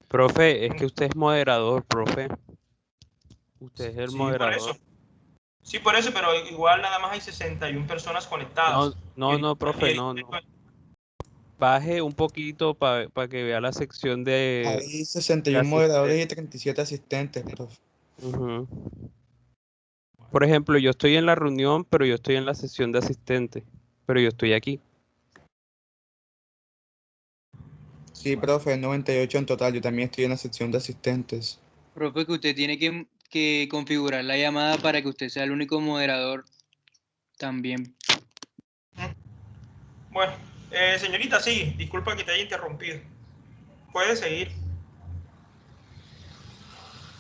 Profe, es que usted es moderador, profe. Usted es el moderador. Por eso. Sí, por eso, pero igual nada más hay 61 personas conectadas. No, profe, no. Baje un poquito para que vea la sección de... Hay 61 moderadores y 37 asistentes, profe. Por ejemplo, yo estoy en la reunión, pero yo estoy en la sesión de asistente. Pero yo estoy aquí. Sí, profe, 98 en total. Yo también estoy en la sección de asistentes. Profe, que usted tiene que configurar la llamada para que usted sea el único moderador también. Bueno, señorita, sí, disculpa que te haya interrumpido. Puede seguir.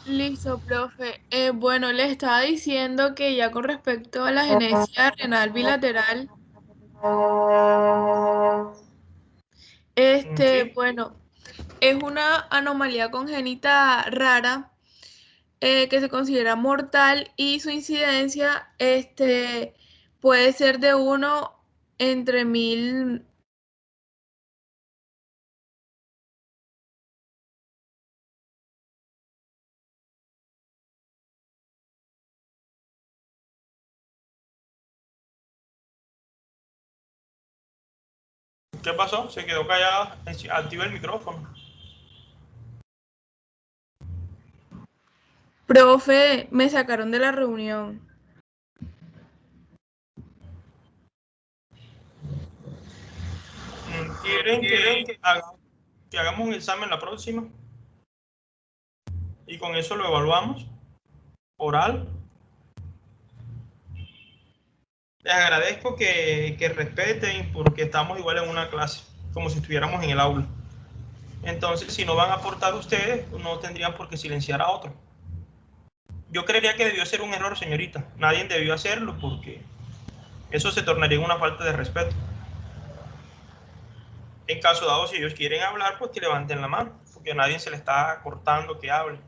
Listo, profe. Bueno, le estaba diciendo que ya con respecto a la genesia renal bilateral, bueno, es una anomalía congénita rara que se considera mortal y su incidencia puede ser de 1 entre 1000. ¿Qué pasó? Se quedó callada. Activa el micrófono. Profe, me sacaron de la reunión. ¿Quieren que hagamos un examen la próxima? Y con eso lo evaluamos. Oral. Les agradezco que respeten porque estamos igual en una clase, como si estuviéramos en el aula. Entonces, si no van a aportar ustedes, no tendrían por qué silenciar a otro. Yo creería que debió ser un error, señorita. Nadie debió hacerlo porque eso se tornaría en una falta de respeto. En caso dado, si ellos quieren hablar, pues que levanten la mano, porque a nadie se le está cortando que hable.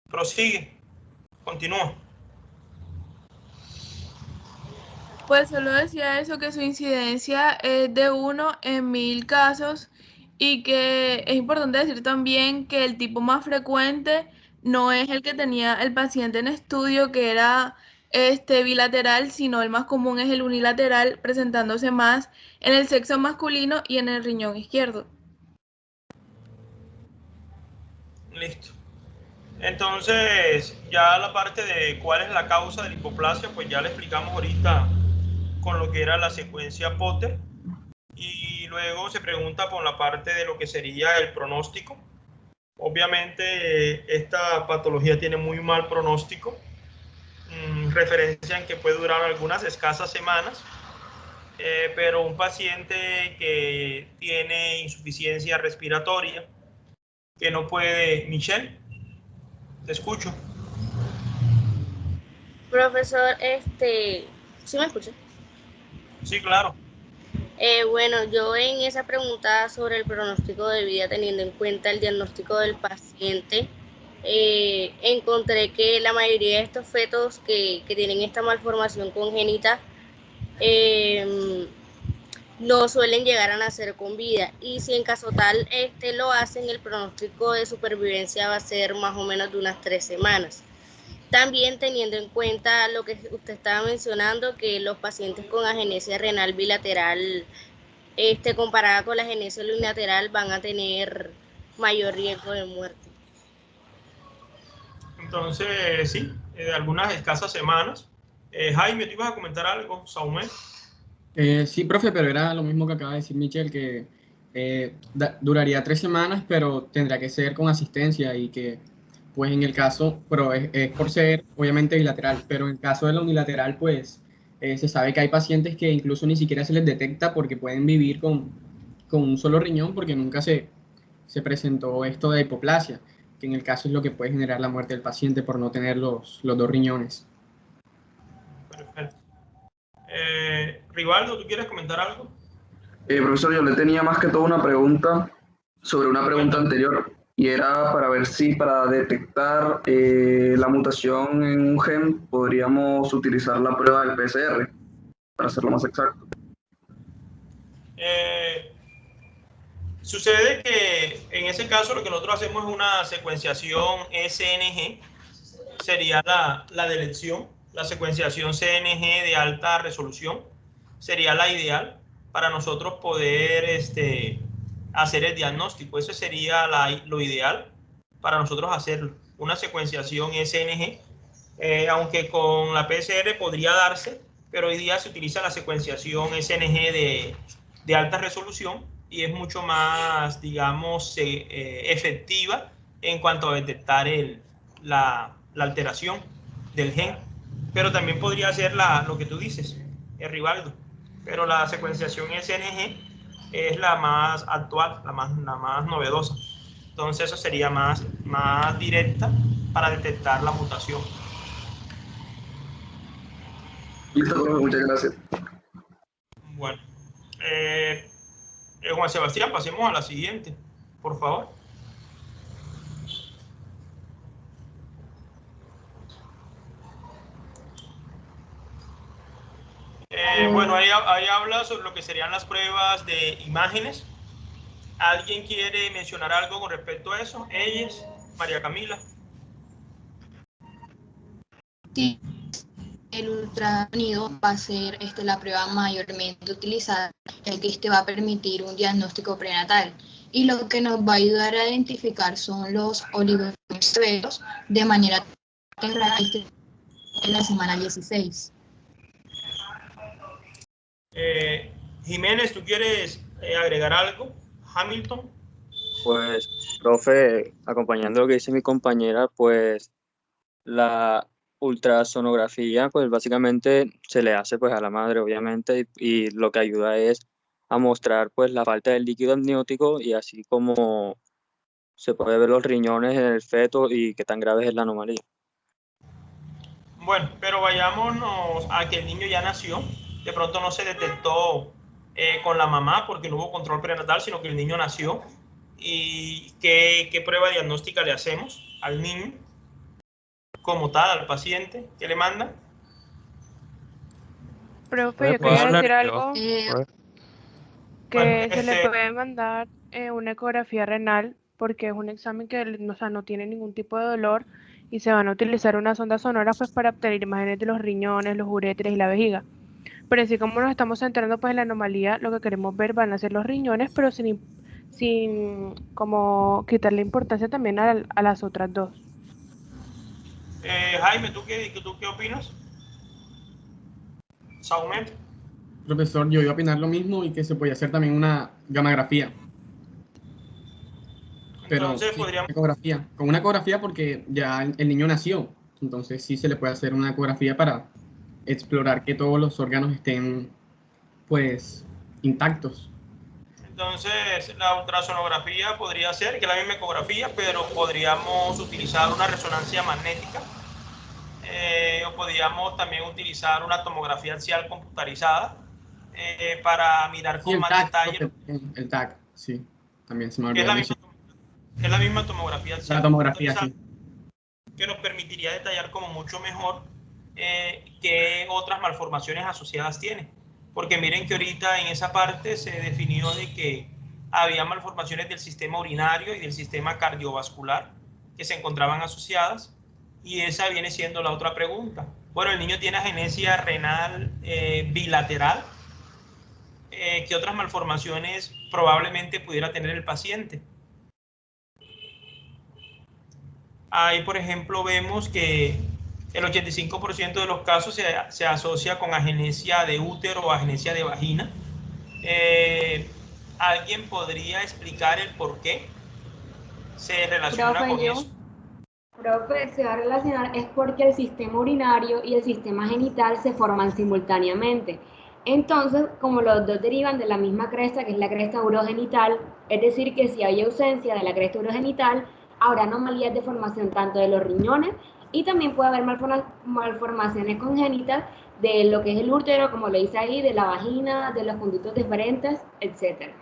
Prosigue. Continúa. Pues solo decía eso, que su incidencia es de 1 en 1000 casos y que es importante decir también que el tipo más frecuente no es el que tenía el paciente en estudio, que era bilateral, sino el más común es el unilateral, presentándose más en el sexo masculino y en el riñón izquierdo. Listo. Entonces, ya la parte de cuál es la causa de la hipoplasia, pues ya le explicamos ahorita con lo que era la secuencia Potter. luego se pregunta por la parte de lo que sería el pronóstico. Obviamente esta patología tiene muy mal pronóstico, referencia en que puede durar algunas escasas semanas, pero un paciente que tiene insuficiencia respiratoria, que no puede... Michelle, te escucho. Profesor, ¿sí me escucha? Sí, claro. Bueno, yo en esa pregunta sobre el pronóstico de vida, teniendo en cuenta el diagnóstico del paciente, encontré que la mayoría de estos fetos que tienen esta malformación congénita no suelen llegar a nacer con vida, y si en caso tal lo hacen, el pronóstico de supervivencia va a ser más o menos de unas 3 semanas. También teniendo en cuenta lo que usted estaba mencionando, que los pacientes con agenesia renal bilateral, comparada con la agenesia unilateral, van a tener mayor riesgo de muerte. Entonces, sí, algunas escasas semanas. Jaime, ¿tú ibas a comentar algo? Saumet. Sí, profe, pero era lo mismo que acaba de decir Michelle, que duraría 3 semanas, pero tendrá que ser con asistencia y que, pues en el caso, pero es por ser obviamente bilateral, pero en el caso de la unilateral, pues se sabe que hay pacientes que incluso ni siquiera se les detecta porque pueden vivir con un solo riñón porque nunca se presentó esto de hipoplasia, que en el caso es lo que puede generar la muerte del paciente por no tener los 2 riñones. Perfecto. Rivaldo, ¿tú quieres comentar algo? Profesor, yo le tenía más que todo una pregunta sobre una pregunta anterior, y era para ver si para detectar la mutación en un gen podríamos utilizar la prueba del PCR, para hacerlo más exacto. Sucede que en ese caso lo que nosotros hacemos es una secuenciación SNG, sería la de elección. La secuenciación CNG de alta resolución sería la ideal para nosotros poder hacer el diagnóstico. Eso sería lo ideal para nosotros hacerlo. Una secuenciación SNG, aunque con la PCR podría darse, pero hoy día se utiliza la secuenciación SNG de alta resolución y es mucho más, digamos, efectiva en cuanto a detectar la alteración del gen. Pero también podría ser lo que tú dices, Rivaldo. Pero la secuenciación SNG es la más actual, la más novedosa. Entonces eso sería más directa para detectar la mutación. Listo, profe, muchas gracias. Bueno, Juan Sebastián, pasemos a la siguiente, por favor. Bueno, ahí habla sobre lo que serían las pruebas de imágenes. ¿Alguien quiere mencionar algo con respecto a eso? Ellas, María Camila. Sí, el ultrasonido va a ser la prueba mayormente utilizada, ya que va a permitir un diagnóstico prenatal. Y lo que nos va a ayudar a identificar son los oligonucleosis severos de manera temprana en la semana 16. Jiménez, ¿tú quieres agregar algo? Hamilton. Pues, profe, acompañando lo que dice mi compañera, pues la ultrasonografía, pues básicamente se le hace pues a la madre, obviamente, y lo que ayuda es a mostrar pues la falta del líquido amniótico y así como se puede ver los riñones en el feto y qué tan grave es la anomalía. Bueno, pero vayámonos a que el niño ya nació. De pronto no se detectó con la mamá porque no hubo control prenatal, sino que el niño nació. ¿Y qué prueba diagnóstica le hacemos al niño como tal, al paciente? ¿Qué le mandan? Profe, yo quería decir algo, que Bueno, se le puede mandar una ecografía renal porque es un examen que no tiene ningún tipo de dolor y se van a utilizar unas ondas sonoras pues para obtener imágenes de los riñones, los uréteres y la vejiga. Pero así como nos estamos centrando pues en la anomalía, lo que queremos ver van a ser los riñones, pero sin como quitarle importancia también a las otras dos. Jaime, ¿tú qué opinas? Saumet. Profesor, yo iba a opinar lo mismo y que se podía hacer también una gamografía. Pero Entonces sí, podríamos, ecografía. Con una ecografía porque ya el niño nació. Entonces sí se le puede hacer una ecografía para explorar que todos los órganos estén pues intactos. entonces la ultrasonografía podría ser, que es la misma ecografía, pero podríamos utilizar una resonancia magnética, o podríamos también utilizar una tomografía axial computarizada para mirar Sí, con el más TAC, detalle, el TAC, sí. También se me que es olvidó la misma, mencionar. es la misma tomografía La axial tomografía, computarizada, sí. que nos permitiría detallar como mucho mejor qué otras malformaciones asociadas tiene. Porque miren que ahorita en esa parte se definió de que había malformaciones del sistema urinario y del sistema cardiovascular que se encontraban asociadas, y esa viene siendo la otra pregunta. Bueno, el niño tiene agenesia renal bilateral. ¿Qué otras malformaciones probablemente pudiera tener el paciente? Ahí, por ejemplo, vemos que el 85% de los casos se asocia con agenesia de útero o agenesia de vagina. ¿Alguien podría explicar el por qué se relaciona con eso? Profe, se va a relacionar es porque el sistema urinario y el sistema genital se forman simultáneamente. Entonces, como los dos derivan de la misma cresta, que es la cresta urogenital, es decir, que si hay ausencia de la cresta urogenital, habrá anomalías de formación tanto de los riñones y también puede haber malformaciones congénitas de lo que es el útero, como lo dice ahí, de la vagina, de los conductos deferentes, etc.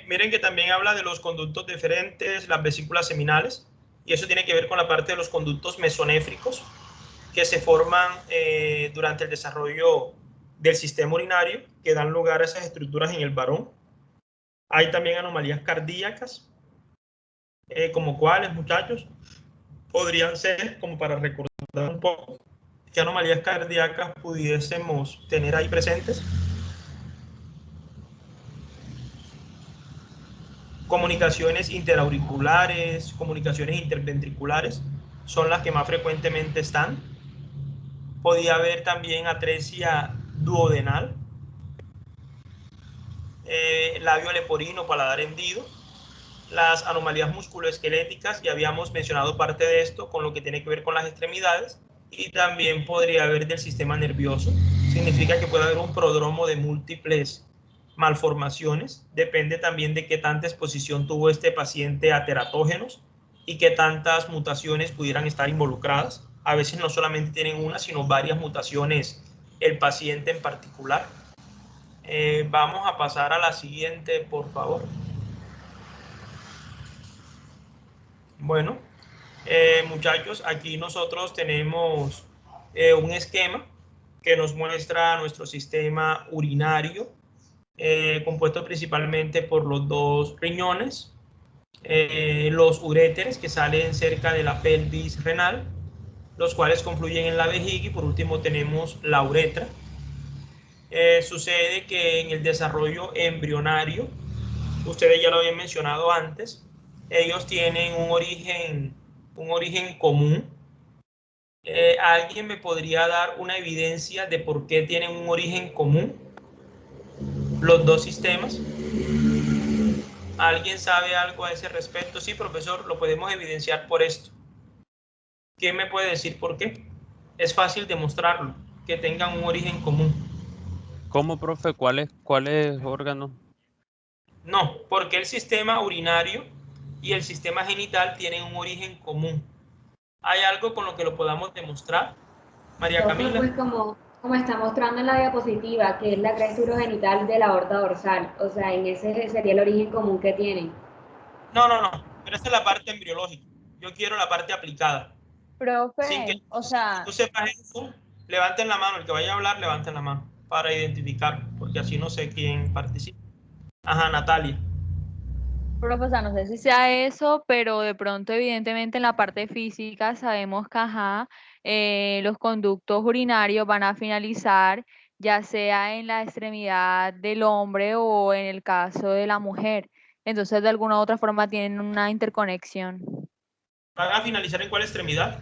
Miren que también habla de los conductos deferentes, las vesículas seminales, y eso tiene que ver con la parte de los conductos mesonéfricos que se forman durante el desarrollo del sistema urinario, que dan lugar a esas estructuras en el varón. Hay también anomalías cardíacas, como cuáles, muchachos, podrían ser, como para recordar un poco, qué anomalías cardíacas pudiésemos tener ahí presentes. Comunicaciones interauriculares, comunicaciones interventriculares, son las que más frecuentemente están. Podía haber también atresia duodenal, labio leporino, paladar hendido, las anomalías musculoesqueléticas, ya habíamos mencionado parte de esto con lo que tiene que ver con las extremidades, y también podría haber del sistema nervioso. Significa que puede haber un prodromo de múltiples malformaciones, depende también de qué tanta exposición tuvo este paciente a teratógenos y qué tantas mutaciones pudieran estar involucradas. A veces no solamente tienen una, sino varias mutaciones el paciente en particular. Vamos a pasar a la siguiente, por favor. Bueno, muchachos, aquí nosotros tenemos un esquema que nos muestra nuestro sistema urinario, compuesto principalmente por los dos riñones, los uréteres que salen cerca de la pelvis renal, los cuales confluyen en la vejiga, y por último tenemos la uretra. Sucede que en el desarrollo embrionario, ustedes ya lo habían mencionado antes, ellos tienen un origen común. ¿Alguien me podría dar una evidencia de por qué tienen un origen común los dos sistemas? ¿Alguien sabe algo a ese respecto? Sí, profesor, lo podemos evidenciar por esto. ¿Quién me puede decir por qué? Es fácil demostrarlo, que tengan un origen común. ¿Cómo, profe? ¿Cuáles órganos? No, porque el sistema urinario y el sistema genital tienen un origen común. ¿Hay algo con lo que lo podamos demostrar? María Camila. Pues como está mostrando en la diapositiva, que es la cresta urogenital de la aorta dorsal, o sea, en ese sería el origen común que tienen. No, pero esa es la parte embriológica. Yo quiero la parte aplicada. Profe, Sin que o sea, tú sepas eso, levanten la mano. El que vaya a hablar, levanten la mano para identificar, porque así no sé quién participa. Ajá, Natalia. profe, o sea, no sé si sea eso, pero de pronto, evidentemente, en la parte física sabemos que los conductos urinarios van a finalizar ya sea en la extremidad del hombre o en el caso de la mujer. Entonces, de alguna u otra forma, tienen una interconexión. ¿Van a finalizar en cuál extremidad?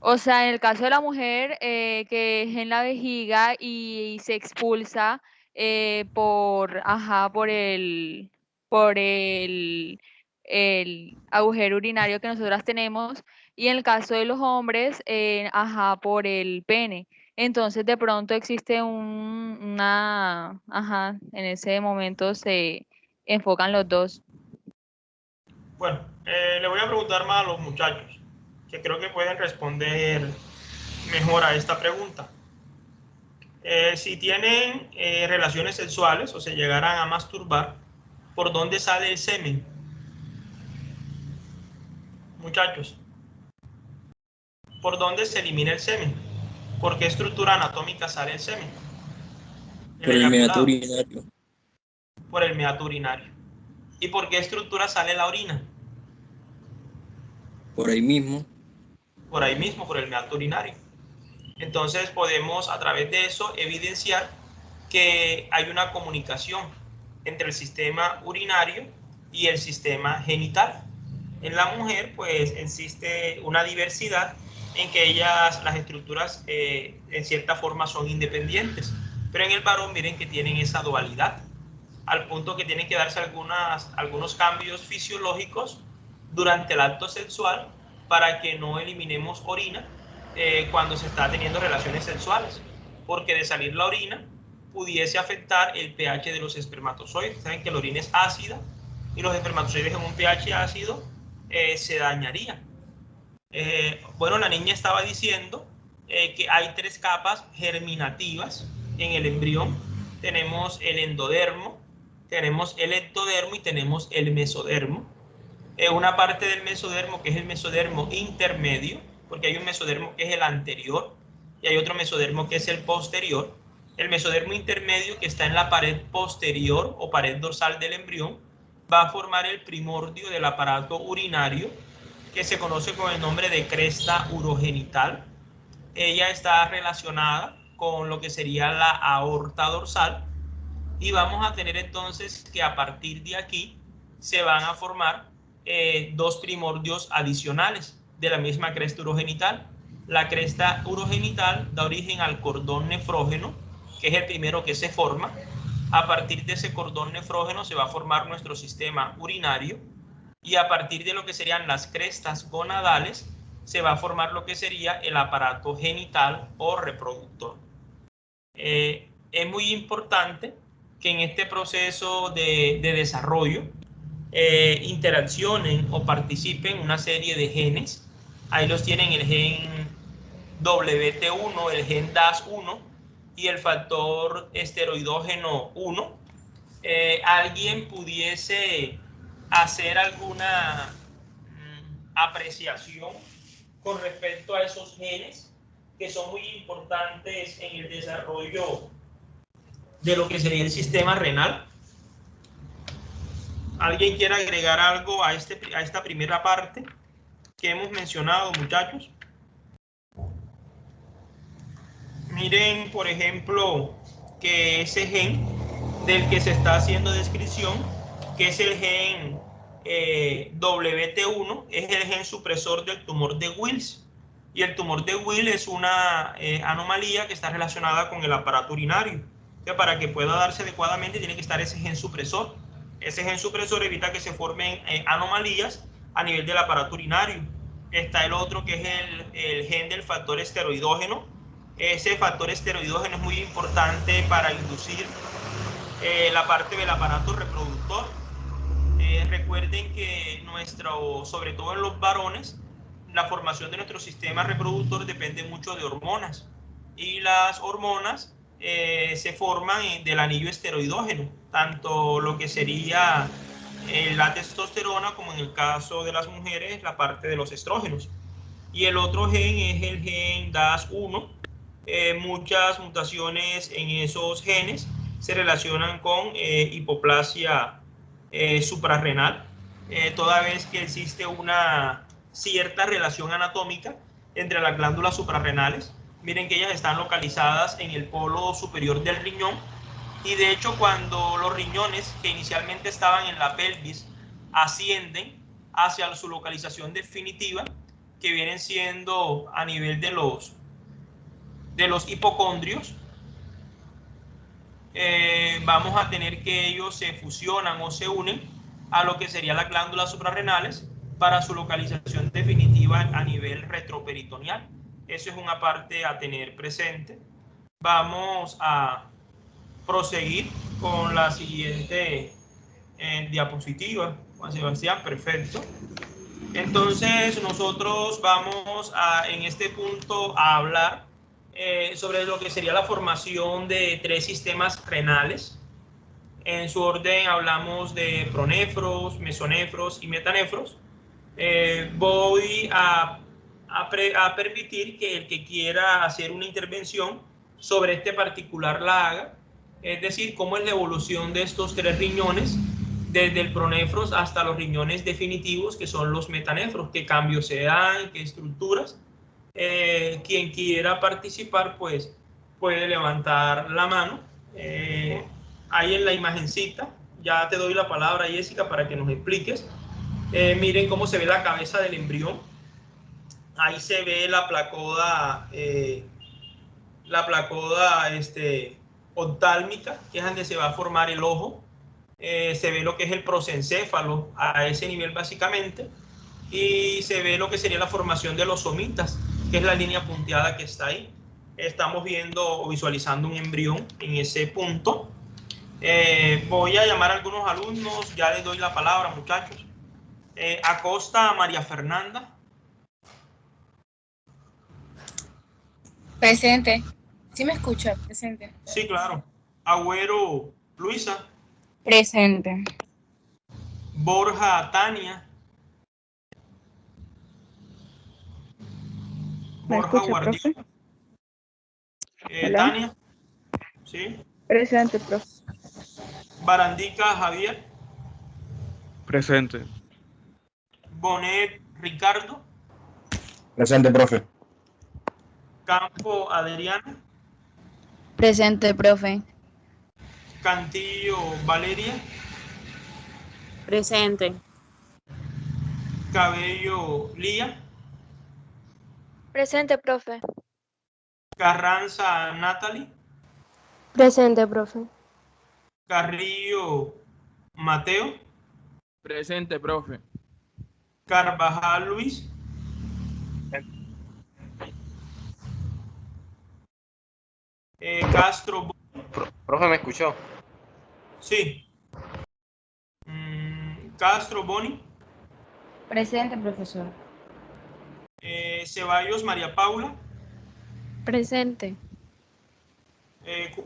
O sea, en el caso de la mujer que es en la vejiga y se expulsa por el agujero urinario que nosotras tenemos, y en el caso de los hombres, por el pene. Entonces, de pronto existe en ese momento se enfocan los dos. Bueno, le voy a preguntar más a los muchachos, que creo que pueden responder mejor a esta pregunta. Si tienen relaciones sexuales o se llegaran a masturbar, ¿por dónde sale el semen? Muchachos, ¿por dónde se elimina el semen? ¿Por qué estructura anatómica sale el semen? Por el meato urinario. Por el meato urinario. ¿Y por qué estructura sale la orina? Por ahí mismo. Por ahí mismo, por el meato urinario. Entonces podemos a través de eso evidenciar que hay una comunicación entre el sistema urinario y el sistema genital. En la mujer pues existe una diversidad en que las estructuras en cierta forma son independientes, pero en el varón miren que tienen esa dualidad, al punto que tienen que darse algunos cambios fisiológicos durante el acto sexual para que no eliminemos orina cuando se está teniendo relaciones sexuales, porque de salir la orina pudiese afectar el pH de los espermatozoides. Saben que la orina es ácida y los espermatozoides en un pH ácido se dañaría. Bueno, la niña estaba diciendo que hay 3 capas germinativas en el embrión. Tenemos el endodermo, tenemos el ectodermo y tenemos el mesodermo. Una parte del mesodermo que es el mesodermo intermedio, porque hay un mesodermo que es el anterior y hay otro mesodermo que es el posterior. El mesodermo intermedio, que está en la pared posterior o pared dorsal del embrión, va a formar el primordio del aparato urinario, que se conoce con el nombre de cresta urogenital. Ella está relacionada con lo que sería la aorta dorsal, y vamos a tener entonces que a partir de aquí se van a formar 2 primordios adicionales de la misma cresta urogenital. La cresta urogenital da origen al cordón nefrógeno, que es el primero que se forma. A partir de ese cordón nefrógeno se va a formar nuestro sistema urinario, y a partir de lo que serían las crestas gonadales se va a formar lo que sería el aparato genital o reproductor. Es muy importante que en este proceso de desarrollo interaccionen o participen una serie de genes. Ahí los tienen: el gen WT1, el gen DAS1 y el factor esteroidógeno 1. ¿Alguien pudiese hacer alguna apreciación con respecto a esos genes que son muy importantes en el desarrollo de lo que sería el sistema renal? ¿Alguien quiere agregar algo a esta primera parte que hemos mencionado, muchachos? Miren, por ejemplo, que ese gen del que se está haciendo descripción, que es el gen WT1, es el gen supresor del tumor de Wills. Y el tumor de Wills es una anomalía que está relacionada con el aparato urinario. Entonces, para que pueda darse adecuadamente tiene que estar ese gen supresor. Ese gen supresor evita que se formen anomalías a nivel del aparato urinario. Está el otro que es el gen del factor esteroidógeno. Ese factor esteroidógeno es muy importante para inducir la parte del aparato reproductor. Recuerden que sobre todo en los varones, la formación de nuestro sistema reproductor depende mucho de hormonas, y las hormonas se forman del anillo esteroidógeno, tanto lo que sería la testosterona como en el caso de las mujeres la parte de los estrógenos. Y el otro gen es el gen DAS1. Muchas mutaciones en esos genes se relacionan con hipoplasia suprarrenal, toda vez que existe una cierta relación anatómica entre las glándulas suprarrenales. Miren que ellas están localizadas en el polo superior del riñón, y de hecho cuando los riñones que inicialmente estaban en la pelvis ascienden hacia su localización definitiva, que vienen siendo a nivel de los hipocondrios. Vamos a tener que ellos se fusionan o se unen a lo que serían las glándulas suprarrenales para su localización definitiva a nivel retroperitoneal. Eso es una parte a tener presente. Vamos a proseguir con la siguiente diapositiva. Juan Sebastián, perfecto. Entonces nosotros vamos en este punto a hablar sobre lo que sería la formación de 3 sistemas renales. En su orden hablamos de pronefros, mesonefros y metanefros. Voy a permitir que el que quiera hacer una intervención sobre este particular la haga, es decir, cómo es la evolución de estos 3 riñones desde el pronefros hasta los riñones definitivos, que son los metanefros, qué cambios se dan, qué estructuras. Quien quiera participar, pues puede levantar la mano. Ahí en la imagencita, ya te doy la palabra, Jessica, para que nos expliques. Miren cómo se ve la cabeza del embrión. Ahí se ve la placoda oftálmica, que es donde se va a formar el ojo. Se ve lo que es el prosencéfalo a ese nivel básicamente, y se ve lo que sería la formación de los somitas, que es la línea punteada que está ahí. Estamos viendo o visualizando un embrión en ese punto. Voy a llamar a algunos alumnos, ya les doy la palabra, muchachos. Acosta María Fernanda. Presente. ¿Sí me escucha? Presente. Sí, claro. Agüero Luisa. Presente. Borja Tania. ¿Me Borja escucha, Guardián. profe? Hola. Tania. Sí. Presente, profe. Barandica Javier. Presente. Bonet Ricardo. Presente, profe. Campo Adriana. Presente, profe. Cantillo Valeria. Presente. Cabello Lía. Presente, profe. Carranza Natalie. Presente, profe. Carrillo Mateo. Presente, profe. Carvajal Luis. Castro. Profe, ¿me escuchó? Sí. Castro Boni. Presente, profesor. Ceballos María Paula. Presente.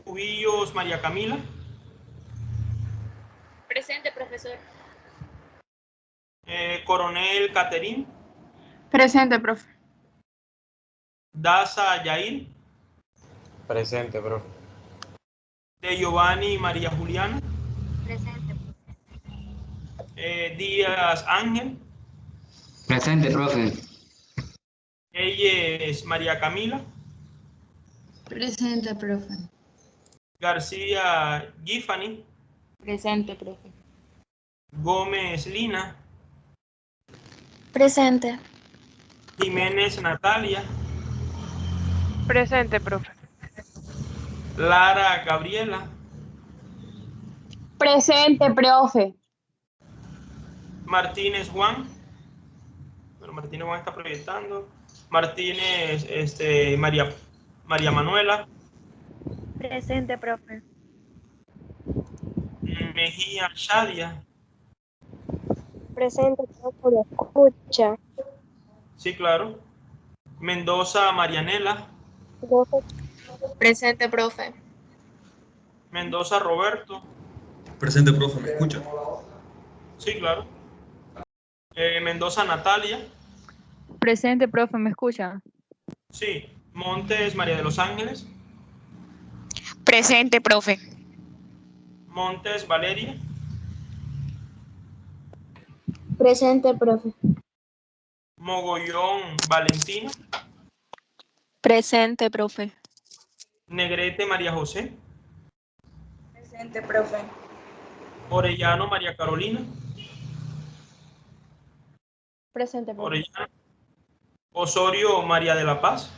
Cubillos María Camila. Presente, profesor. Coronel Caterín. Presente, profe. Daza Yair. Presente, profe. De Giovanni María Juliana. Presente. Díaz Ángel. Presente, profe. Ella es María Camila. Presente, profe. García Gifani. Presente, profe. Gómez Lina. Presente. Jiménez Natalia. Presente, profe. Lara Gabriela. Presente, profe. Martínez Juan. Bueno, Martínez Juan está proyectando. Martínez María Manuela. Presente, profe. Mejía Shadia. Presente, profe. ¿Me escucha? Sí, claro. Mendoza Marianela. Presente, profe. Mendoza Roberto. Presente, profe, ¿me escucha? Sí, claro. Mendoza Natalia. Presente, profe, ¿me escucha? Sí. Montes María de los Ángeles. Presente, profe. Montes Valeria. Presente, profe. Mogollón Valentina. Presente, profe. Negrete María José. Presente, profe. Orellano María Carolina. Presente, profe. Osorio María de la Paz.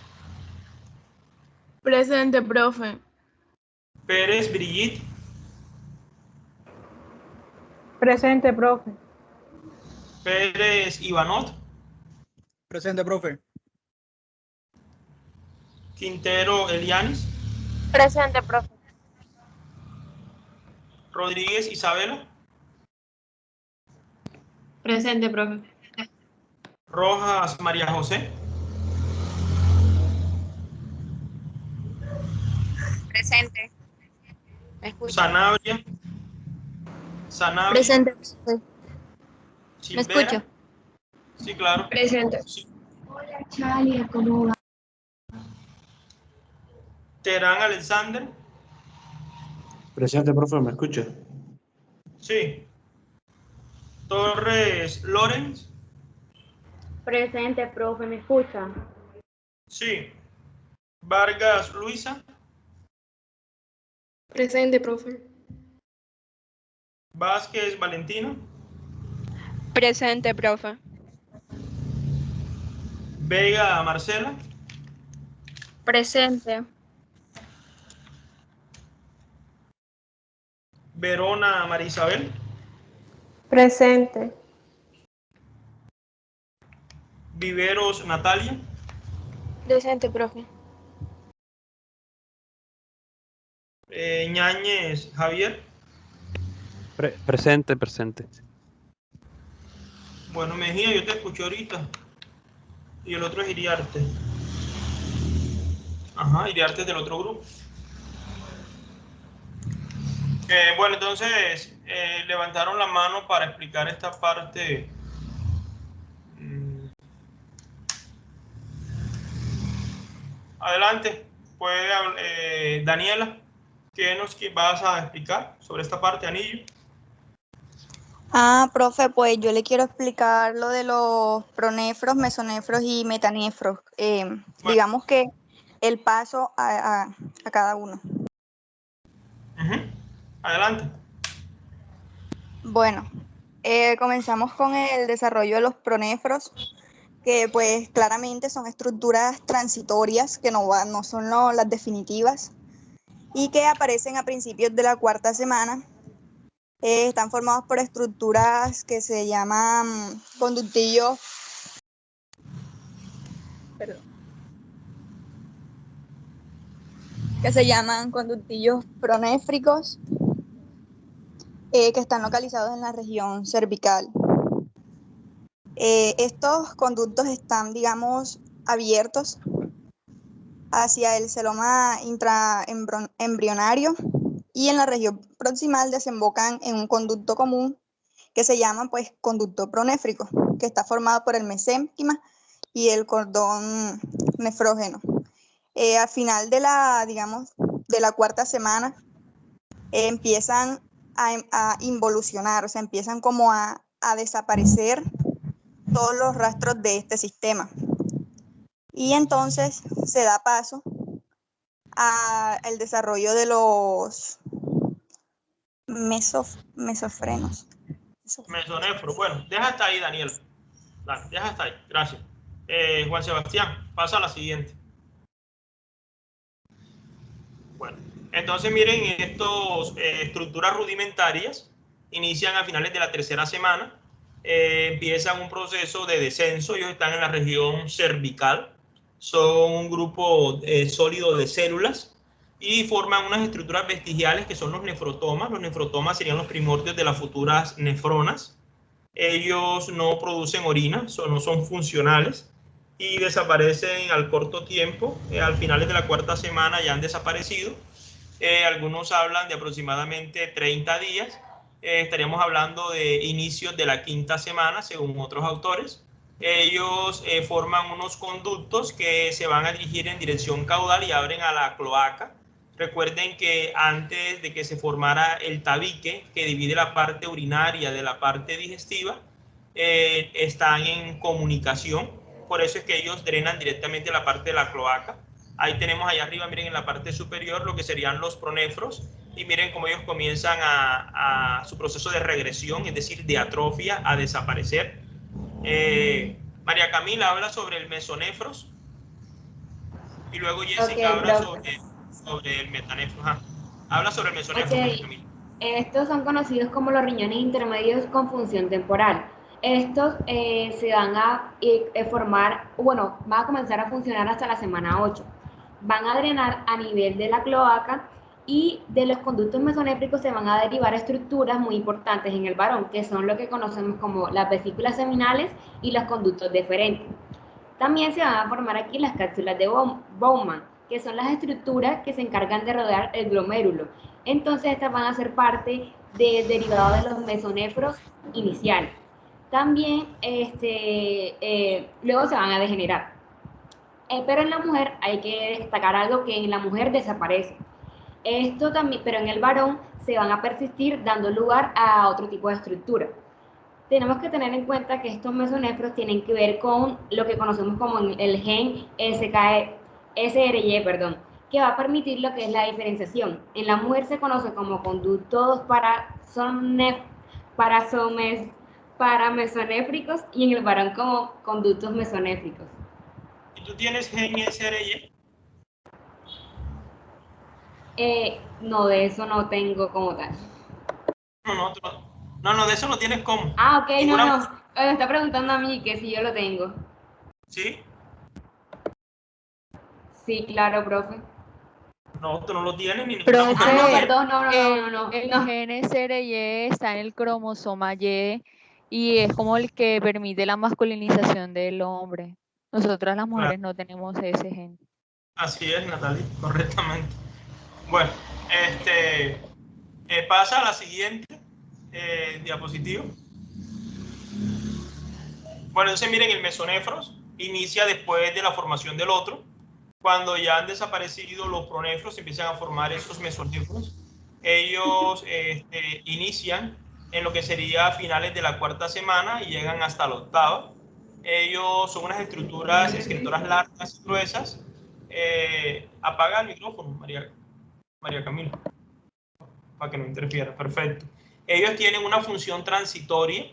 Presente, profe. Pérez Brigitte. Presente, profe. Pérez Ivanot. Presente, profe. Quintero Elianis. Presente, profe. Rodríguez Isabela. Presente, profe. Rojas María José. Presente. ¿Me escucha? Sanabria. Sanabria. Presente, profe. ¿Me Silvera. escucho? Sí, claro. Presente. Hola, Charlie, ¿cómo va? Terán Alexander. Presente, profe, ¿me escucha? Sí. Torres Lorenz. Presente, profe, ¿me escucha? Sí. Vargas Luisa. Presente, profe. Vázquez Valentina. Presente, profe. Vega Marcela. Presente. Verona Marisabel. Presente. Viveros Natalia. Presente, profe. Ñáñez Javier. Presente, presente. Bueno, Mejía, yo te escucho ahorita. Y el otro es Iriarte. Ajá, Iriarte es del otro grupo. Bueno, entonces levantaron la mano para explicar esta parte. Adelante, puede Daniela, ¿qué nos vas a explicar sobre esta parte, anillo? Profe, pues yo le quiero explicar lo de los pronefros, mesonefros y metanefros. Digamos que el paso a cada uno. Adelante. Bueno, comenzamos con el desarrollo de los pronefros, que pues claramente son estructuras transitorias, que no son las definitivas, y que aparecen a principios de la cuarta semana. Están formados por estructuras que se llaman conductillos, pronéfricos, que están localizados en la región cervical. Estos conductos están, digamos, abiertos hacia el celoma intraembrionario y en la región proximal desembocan en un conducto común que se llama, pues, conducto pronéfrico, que está formado por el mesénquima y el cordón nefrógeno. Al final de la cuarta semana empiezan a involucionar, o sea, empiezan como a desaparecer todos los rastros de este sistema. Y entonces se da paso al desarrollo de los mesofrenos. Mesonefro. Bueno, deja hasta ahí, Daniel. Dale, deja hasta ahí. Gracias. Juan Sebastián, pasa a la siguiente. Bueno, entonces miren, estos estructuras rudimentarias inician a finales de la tercera semana. Empiezan un proceso de descenso. Ellos están en la región cervical. Son un grupo sólido de células y forman unas estructuras vestigiales que son los nefrotomas. Los nefrotomas serían los primordios de las futuras nefronas. Ellos no producen orina, no son funcionales y desaparecen al corto tiempo. Al finales de la cuarta semana ya han desaparecido. Algunos hablan de aproximadamente 30 días. Estaríamos hablando de inicios de la quinta semana, según otros autores. Ellos forman unos conductos que se van a dirigir en dirección caudal y abren a la cloaca. Recuerden que antes de que se formara el tabique, que divide la parte urinaria de la parte digestiva, están en comunicación. Por eso es que ellos drenan directamente la parte de la cloaca. Ahí tenemos allá arriba, miren, en la parte superior, lo que serían los pronefros. Y miren cómo ellos comienzan a su proceso de regresión, es decir, de atrofia, a desaparecer. María Camila habla sobre el mesonefros y luego Jessica habla sobre el metanefros. Ajá. Habla sobre el mesonefros, María Camila. Estos son conocidos como los riñones intermedios con función temporal. Estos se van a formar, bueno, van a comenzar a funcionar hasta la semana 8. Van a drenar a nivel de la cloaca y de los conductos mesonéfricos se van a derivar estructuras muy importantes en el varón, que son lo que conocemos como las vesículas seminales y los conductos deferentes. También se van a formar aquí las cápsulas de Bowman, que son las estructuras que se encargan de rodear el glomérulo. Entonces estas van a ser parte derivados de los mesonefros iniciales. También luego se van a degenerar. Pero en la mujer hay que destacar algo que en la mujer desaparece. Esto también, pero en el varón se van a persistir dando lugar a otro tipo de estructura. Tenemos que tener en cuenta que estos mesonefros tienen que ver con lo que conocemos como el gen SRY, que va a permitir lo que es la diferenciación. En la mujer se conoce como conductos paramesonéfricos y en el varón como conductos mesonéfricos. ¿Y tú tienes gen SRY? No, de eso no tengo como tal. No, de eso no tienes como. Ah, ok, no. Me está preguntando a mí que si yo lo tengo. ¿Sí? Sí, claro, profe. No, tú no lo tienes ni Profe, no. El gen SRY está en el cromosoma Y y es como el que permite la masculinización del hombre. Nosotras las mujeres no tenemos ese gen. Así es, Natalie, correctamente. Bueno, pasa a la siguiente diapositiva. Bueno, entonces miren, el mesonefros inicia después de la formación del otro. Cuando ya han desaparecido los pronefros, empiezan a formar esos mesonefros. Ellos inician en lo que sería finales de la 4ª semana y llegan hasta la 8ª. Ellos son unas estructuras excretoras largas y gruesas. Apaga el micrófono, María Camila, para que no interfiera. Perfecto. Ellos tienen una función transitoria,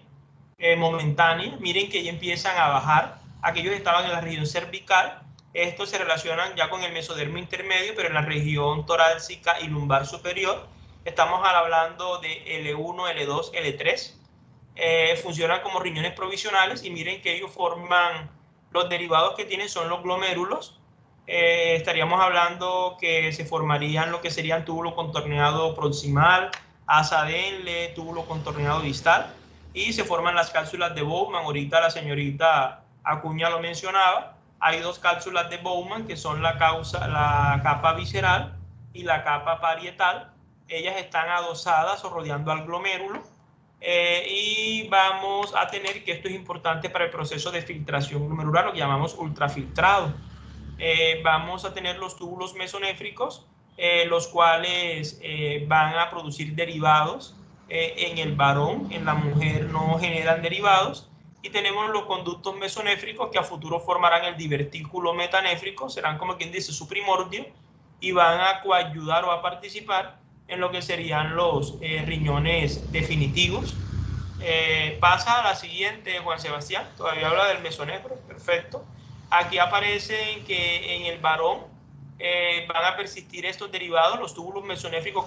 momentánea. Miren que ya empiezan a bajar. Aquellos estaban en la región cervical. Estos se relacionan ya con el mesodermo intermedio, pero en la región torácica y lumbar superior. Estamos hablando de L1, L2, L3. Funcionan como riñones provisionales y miren que ellos forman, los derivados que tienen son los glomérulos. Estaríamos hablando que se formarían lo que serían túbulo contorneado proximal, asa denle, túbulo contorneado distal, y se forman las cápsulas de Bowman. Ahorita la señorita Acuña lo mencionaba. Hay dos cápsulas de Bowman que son la capa visceral y la capa parietal. Ellas están adosadas o rodeando al glomérulo. Y vamos a tener, que esto es importante para el proceso de filtración glomerular, lo que llamamos ultrafiltrado. Vamos a tener los túbulos mesonéfricos, los cuales van a producir derivados en el varón. En la mujer no generan derivados. Y tenemos los conductos mesonéfricos que a futuro formarán el divertículo metanéfrico, serán como quien dice su primordio, y van a coayudar o a participar en lo que serían los riñones definitivos. Pasa a la siguiente, Juan Sebastián, todavía habla del mesonefro, perfecto. Aquí aparecen que en el varón van a persistir estos derivados. Los túbulos mesonéfricos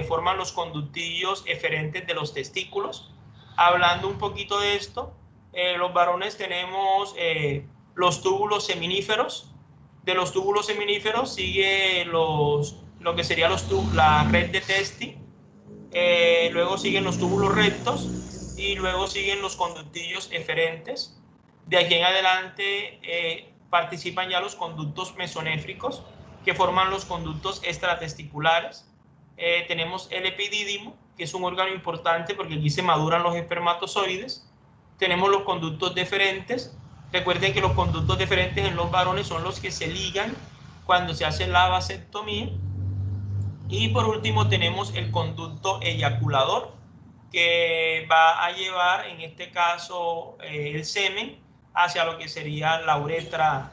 forman los conductillos eferentes de los testículos. Hablando un poquito de esto, los varones tenemos los túbulos seminíferos. De los túbulos seminíferos sigue lo que sería la red de Testi. Luego siguen los túbulos rectos y luego siguen los conductillos eferentes. De aquí en adelante participan ya los conductos mesonéfricos, que forman los conductos extratesticulares. Tenemos el epidídimo, que es un órgano importante porque aquí se maduran los espermatozoides. Tenemos los conductos deferentes. Recuerden que los conductos deferentes en los varones son los que se ligan cuando se hace la vasectomía. Y por último tenemos el conducto eyaculador, que va a llevar en este caso el semen hacia lo que sería la uretra,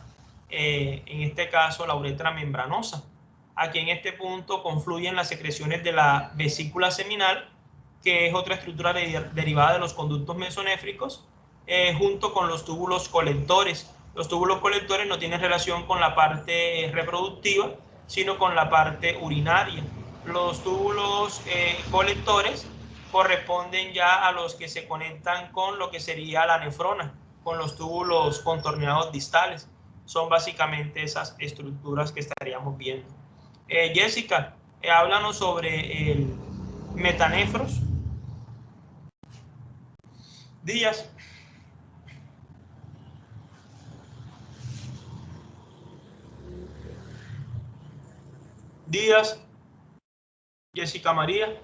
en este caso la uretra membranosa. Aquí en este punto confluyen las secreciones de la vesícula seminal, que es otra estructura derivada de los conductos mesonéfricos, junto con los túbulos colectores. Los túbulos colectores no tienen relación con la parte reproductiva, sino con la parte urinaria. Los túbulos colectores corresponden ya a los que se conectan con lo que sería la nefrona, con los túbulos contorneados distales. Son básicamente esas estructuras que estaríamos viendo. Jessica, háblanos sobre el metanefros. Díaz. Díaz. Jessica María.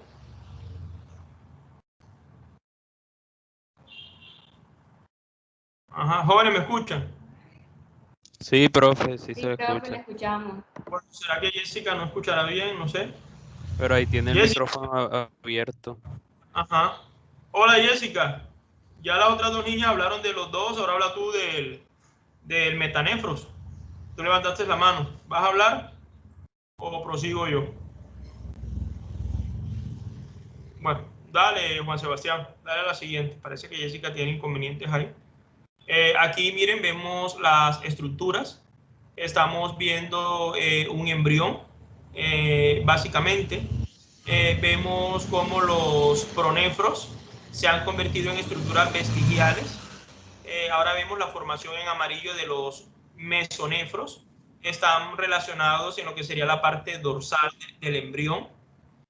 Ajá, jóvenes, ¿me escuchan? Sí, profe, sí se Profe, escucha. le escuchamos. Bueno, ¿será que Jessica no escuchará bien? No sé. Pero ahí tiene el Jessica. micrófono abierto. Ajá. Hola, Jessica. Ya las otras dos niñas hablaron de los dos, ahora habla tú del metanefros. Tú levantaste la mano. ¿Vas a hablar o prosigo yo? Bueno, dale, Juan Sebastián. Dale a la siguiente. Parece que Jessica tiene inconvenientes ahí. Aquí, miren, vemos las estructuras. Estamos viendo un embrión, básicamente. Vemos cómo los pronefros se han convertido en estructuras vestigiales. Ahora vemos la formación en amarillo de los mesonefros. Están relacionados en lo que sería la parte dorsal del embrión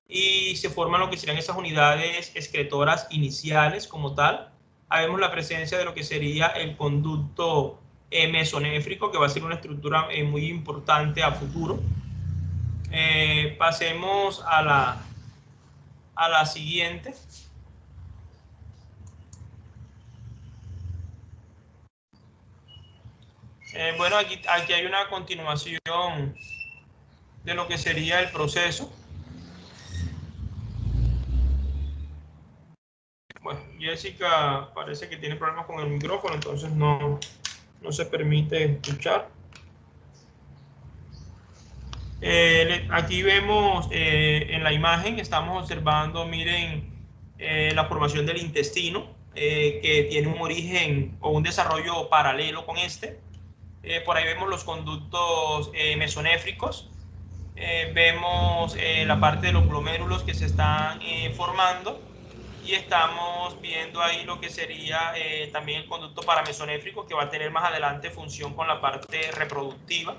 y se forman lo que serían esas unidades excretoras iniciales como tal. Ahí vemos la presencia de lo que sería el conducto mesonéfrico, que va a ser una estructura muy importante a futuro. Pasemos a la siguiente. Bueno, aquí hay una continuación de lo que sería el proceso. Bueno, Jessica parece que tiene problemas con el micrófono, entonces no se permite escuchar. Aquí vemos en la imagen, estamos observando, miren, la formación del intestino, que tiene un origen o un desarrollo paralelo con este. Por ahí vemos los conductos mesonéfricos. Vemos la parte de los glomérulos que se están formando. Y estamos viendo ahí lo que sería también el conducto paramesonéfrico, que va a tener más adelante función con la parte reproductiva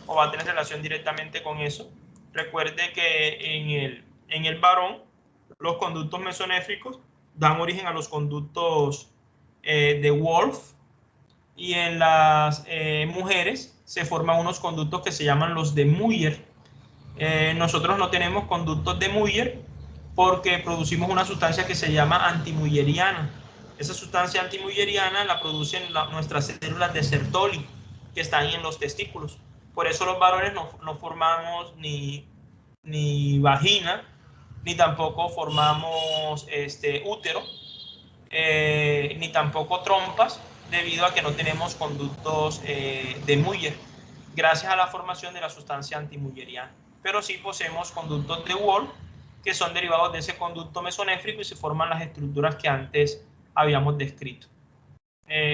o va a tener relación directamente con eso. Recuerde que en el varón los conductos mesonéfricos dan origen a los conductos de Wolff y en las mujeres se forman unos conductos que se llaman los de Muller. Nosotros no tenemos conductos de Muller porque producimos una sustancia que se llama antimulleriana. Esa sustancia antimulleriana la producen nuestras células de Sertoli, que están en los testículos. Por eso los varones no formamos ni vagina, ni tampoco formamos útero, ni tampoco trompas, debido a que no tenemos conductos de Muller, gracias a la formación de la sustancia antimulleriana. Pero sí poseemos conductos de Wolff, que son derivados de ese conducto mesonéfrico y se forman las estructuras que antes habíamos descrito.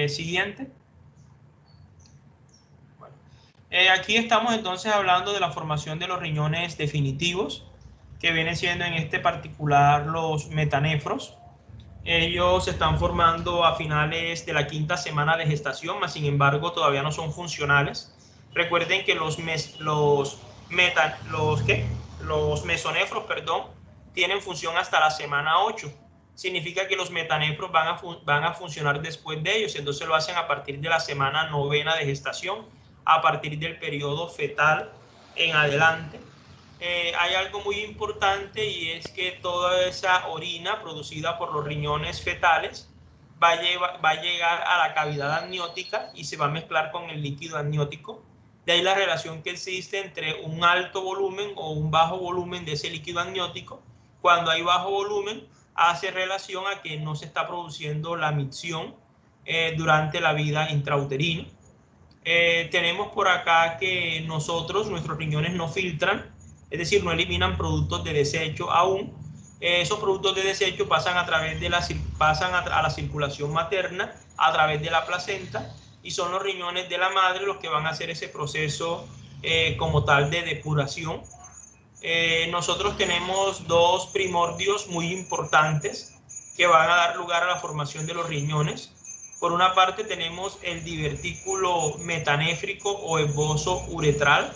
Siguiente. Bueno. Aquí estamos entonces hablando de la formación de los riñones definitivos, que vienen siendo en este particular los metanefros. Ellos se están formando a finales de la 5ª semana de gestación, mas sin embargo todavía no son funcionales. Recuerden que los mesonefros, tienen función hasta la semana 8. Significa que los metanefros van a funcionar después de ellos, entonces lo hacen a partir de la semana 9ª de gestación, a partir del periodo fetal en adelante. Hay algo muy importante y es que toda esa orina producida por los riñones fetales va a llegar a la cavidad amniótica y se va a mezclar con el líquido amniótico. De ahí la relación que existe entre un alto volumen o un bajo volumen de ese líquido amniótico. Cuando hay bajo volumen, hace relación a que no se está produciendo la micción durante la vida intrauterina. Tenemos por acá que nuestros riñones no filtran, es decir, no eliminan productos de desecho aún. Esos productos de desecho pasan a la circulación materna a través de la placenta, y son los riñones de la madre los que van a hacer ese proceso como tal de depuración. Nosotros tenemos dos primordios muy importantes que van a dar lugar a la formación de los riñones. Por una parte tenemos el divertículo metanéfrico o esbozo uretral.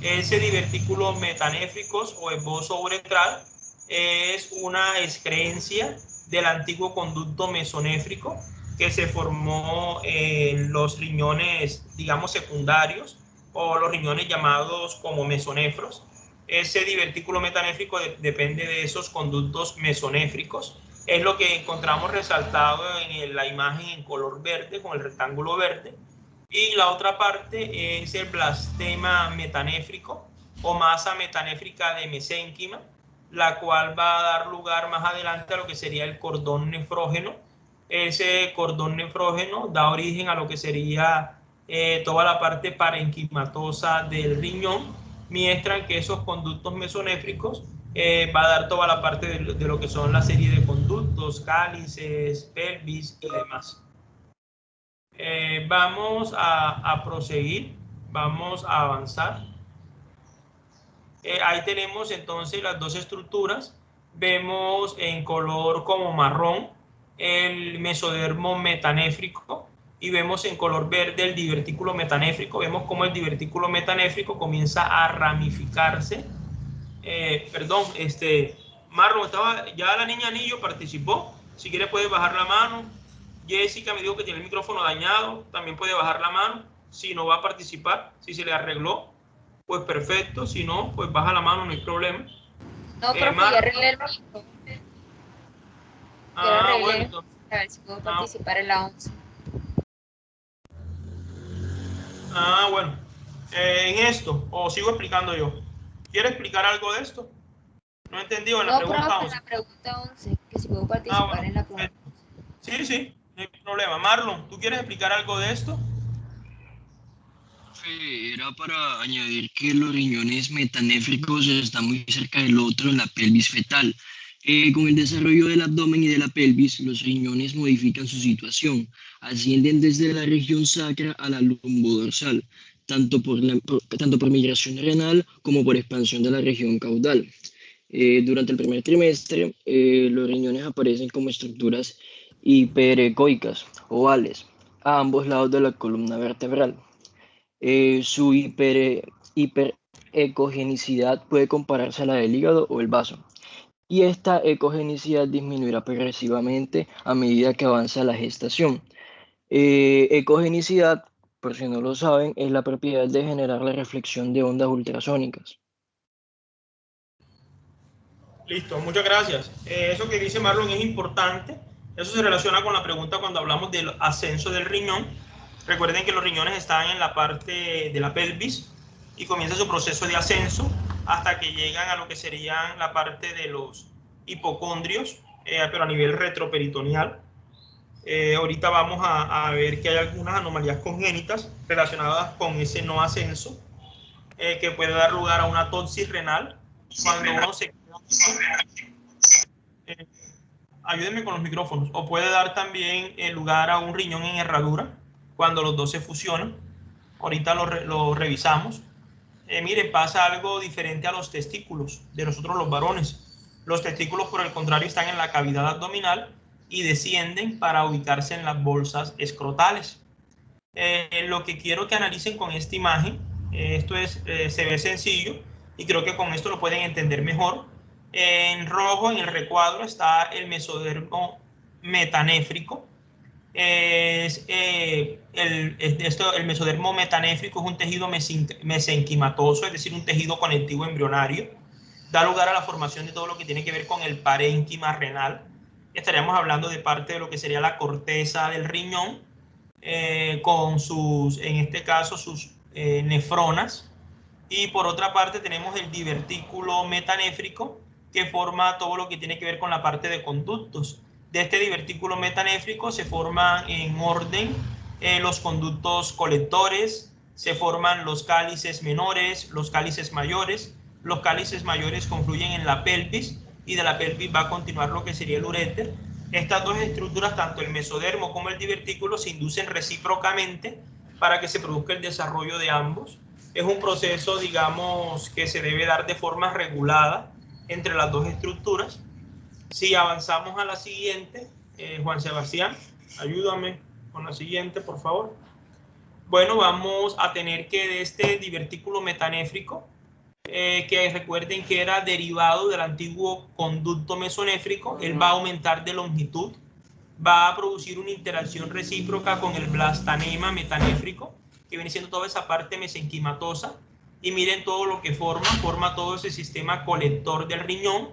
Ese divertículo metanéfrico o esbozo uretral es una excreencia del antiguo conducto mesonéfrico que se formó en los riñones, digamos, secundarios, o los riñones llamados como mesonefros. Ese divertículo metanéfrico depende de esos conductos mesonéfricos. Es lo que encontramos resaltado en la imagen en color verde, con el rectángulo verde. Y la otra parte es el blastema metanéfrico o masa metanéfrica de mesénquima, la cual va a dar lugar más adelante a lo que sería el cordón nefrógeno. Ese cordón nefrógeno da origen a lo que sería toda la parte parenquimatosa del riñón, mientras que esos conductos mesonéfricos va a dar toda la parte de lo que son la serie de conductos, cálices, pelvis y demás. Vamos a proseguir, vamos a avanzar. Ahí tenemos entonces las dos estructuras. Vemos en color como marrón el mesodermo metanéfrico y vemos en color verde el divertículo metanéfrico. Vemos cómo el divertículo metanéfrico comienza a ramificarse. Marlon, ya la niña Anillo participó. Si quiere puede bajar la mano. Jessica me dijo que tiene el micrófono dañado, también puede bajar la mano. Si no va a participar, si se le arregló, pues perfecto. Si no, pues baja la mano, no hay problema. No, profe, ya arreglé el micrófono. Bueno, a ver si puedo participar en la 11. Bueno. En esto, o sigo explicando yo. ¿Quiere explicar algo de esto? No he entendido en la pregunta 11. No, profe, la pregunta 11, que si puedo participar bueno, en la pregunta. Sí, no hay problema. Marlon, ¿tú quieres explicar algo de esto? Era para añadir que los riñones metanéfricos están muy cerca del otro en la pelvis fetal. Con el desarrollo del abdomen y de la pelvis, los riñones modifican su situación. Ascienden desde la región sacra a la lumbodorsal, tanto por migración renal como por expansión de la región caudal. Durante el primer trimestre, los riñones aparecen como estructuras hiperecoicas, ovales, a ambos lados de la columna vertebral. Su hiperecogenicidad puede compararse a la del hígado o el vaso, y esta ecogenicidad disminuirá progresivamente a medida que avanza la gestación. Ecogenicidad, por si no lo saben, es la propiedad de generar la reflexión de ondas ultrasónicas. Listo, muchas gracias. Eso que dice Marlon es importante. Eso se relaciona con la pregunta cuando hablamos del ascenso del riñón. Recuerden que los riñones están en la parte de la pelvis y comienza su proceso de ascenso hasta que llegan a lo que serían la parte de los hipocondrios, pero a nivel retroperitoneal. Ahorita vamos a ver que hay algunas anomalías congénitas relacionadas con ese no ascenso, que puede dar lugar a una toxis renal. Cuando uno se ayúdenme con los micrófonos. O puede dar también lugar a un riñón en herradura cuando los dos se fusionan. Ahorita lo revisamos. Miren, pasa algo diferente a los testículos de nosotros los varones. Los testículos, por el contrario, están en la cavidad abdominal y descienden para ubicarse en las bolsas escrotales. Lo que quiero que analicen con esta imagen, se ve sencillo y creo que con esto lo pueden entender mejor. En rojo, en el recuadro, está el mesodermo metanéfrico. El mesodermo metanéfrico es un tejido mesenquimatoso, es decir, un tejido conectivo embrionario. Da lugar a la formación de todo lo que tiene que ver con el parénquima renal. Estaríamos hablando de parte de lo que sería la corteza del riñón, con sus, en este caso, sus nefronas. Y por otra parte tenemos el divertículo metanéfrico, que forma todo lo que tiene que ver con la parte de conductos. De este divertículo metanéfrico se forman en orden los conductos colectores, se forman los cálices menores, los cálices mayores. Los cálices mayores confluyen en la pelvis y de la pelvis va a continuar lo que sería el uréter. Estas dos estructuras, tanto el mesodermo como el divertículo, se inducen recíprocamente para que se produzca el desarrollo de ambos. Es un proceso, digamos, que se debe dar de forma regulada entre las dos estructuras. Si avanzamos a la siguiente, Juan Sebastián, ayúdame con la siguiente, por favor. Bueno, vamos a tener que de este divertículo metanéfrico, que recuerden que era derivado del antiguo conducto mesonéfrico, él va a aumentar de longitud, va a producir una interacción recíproca con el blastanema metanéfrico, que viene siendo toda esa parte mesenquimatosa, y miren todo lo que forma todo ese sistema colector del riñón.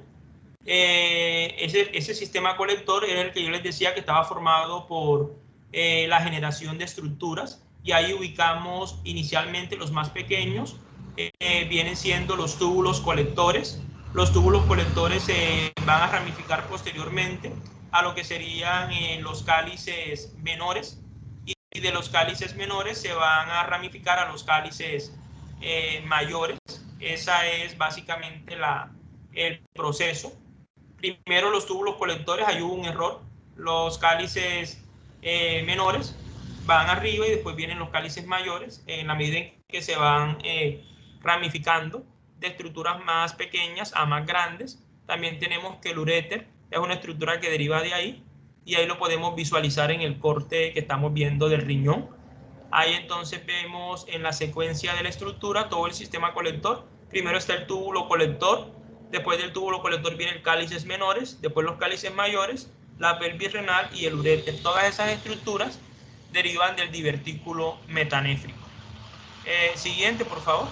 Ese sistema colector era el que yo les decía que estaba formado por la generación de estructuras, y ahí ubicamos inicialmente los más pequeños, vienen siendo los túbulos colectores. Los túbulos colectores se van a ramificar posteriormente a lo que serían los cálices menores, y de los cálices menores se van a ramificar a los cálices mayores. Esa es básicamente el proceso. Primero los túbulos colectores, ahí hubo un error. Los cálices menores van arriba y después vienen los cálices mayores, en la medida en que se van ramificando de estructuras más pequeñas a más grandes. También tenemos que el uréter es una estructura que deriva de ahí, y ahí lo podemos visualizar en el corte que estamos viendo del riñón. Ahí entonces vemos en la secuencia de la estructura todo el sistema colector. Primero está el túbulo colector, después del túbulo colector vienen cálices menores, después los cálices mayores, la pelvis renal y el uréter. Todas esas estructuras derivan del divertículo metanéfrico. Siguiente, por favor.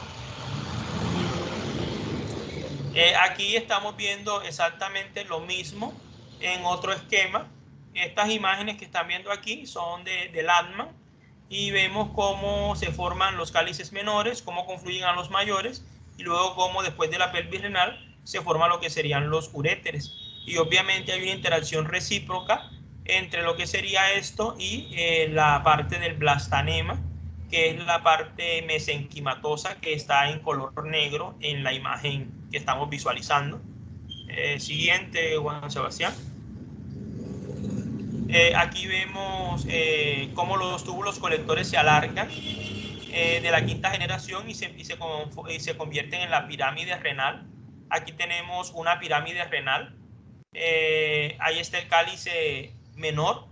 Aquí estamos viendo exactamente lo mismo en otro esquema. Estas imágenes que están viendo aquí son de Latman, y vemos cómo se forman los cálices menores, cómo confluyen a los mayores, y luego cómo después de la pelvis renal se forman lo que serían los uréteres. Y obviamente hay una interacción recíproca entre lo que sería esto y la parte del blastanema, que es la parte mesenquimatosa, que está en color negro en la imagen que estamos visualizando. Siguiente, Juan Sebastián. Aquí vemos cómo los túbulos colectores se alargan de la quinta generación y se convierten en la pirámide renal. Aquí tenemos una pirámide renal. Ahí está el cálice menor.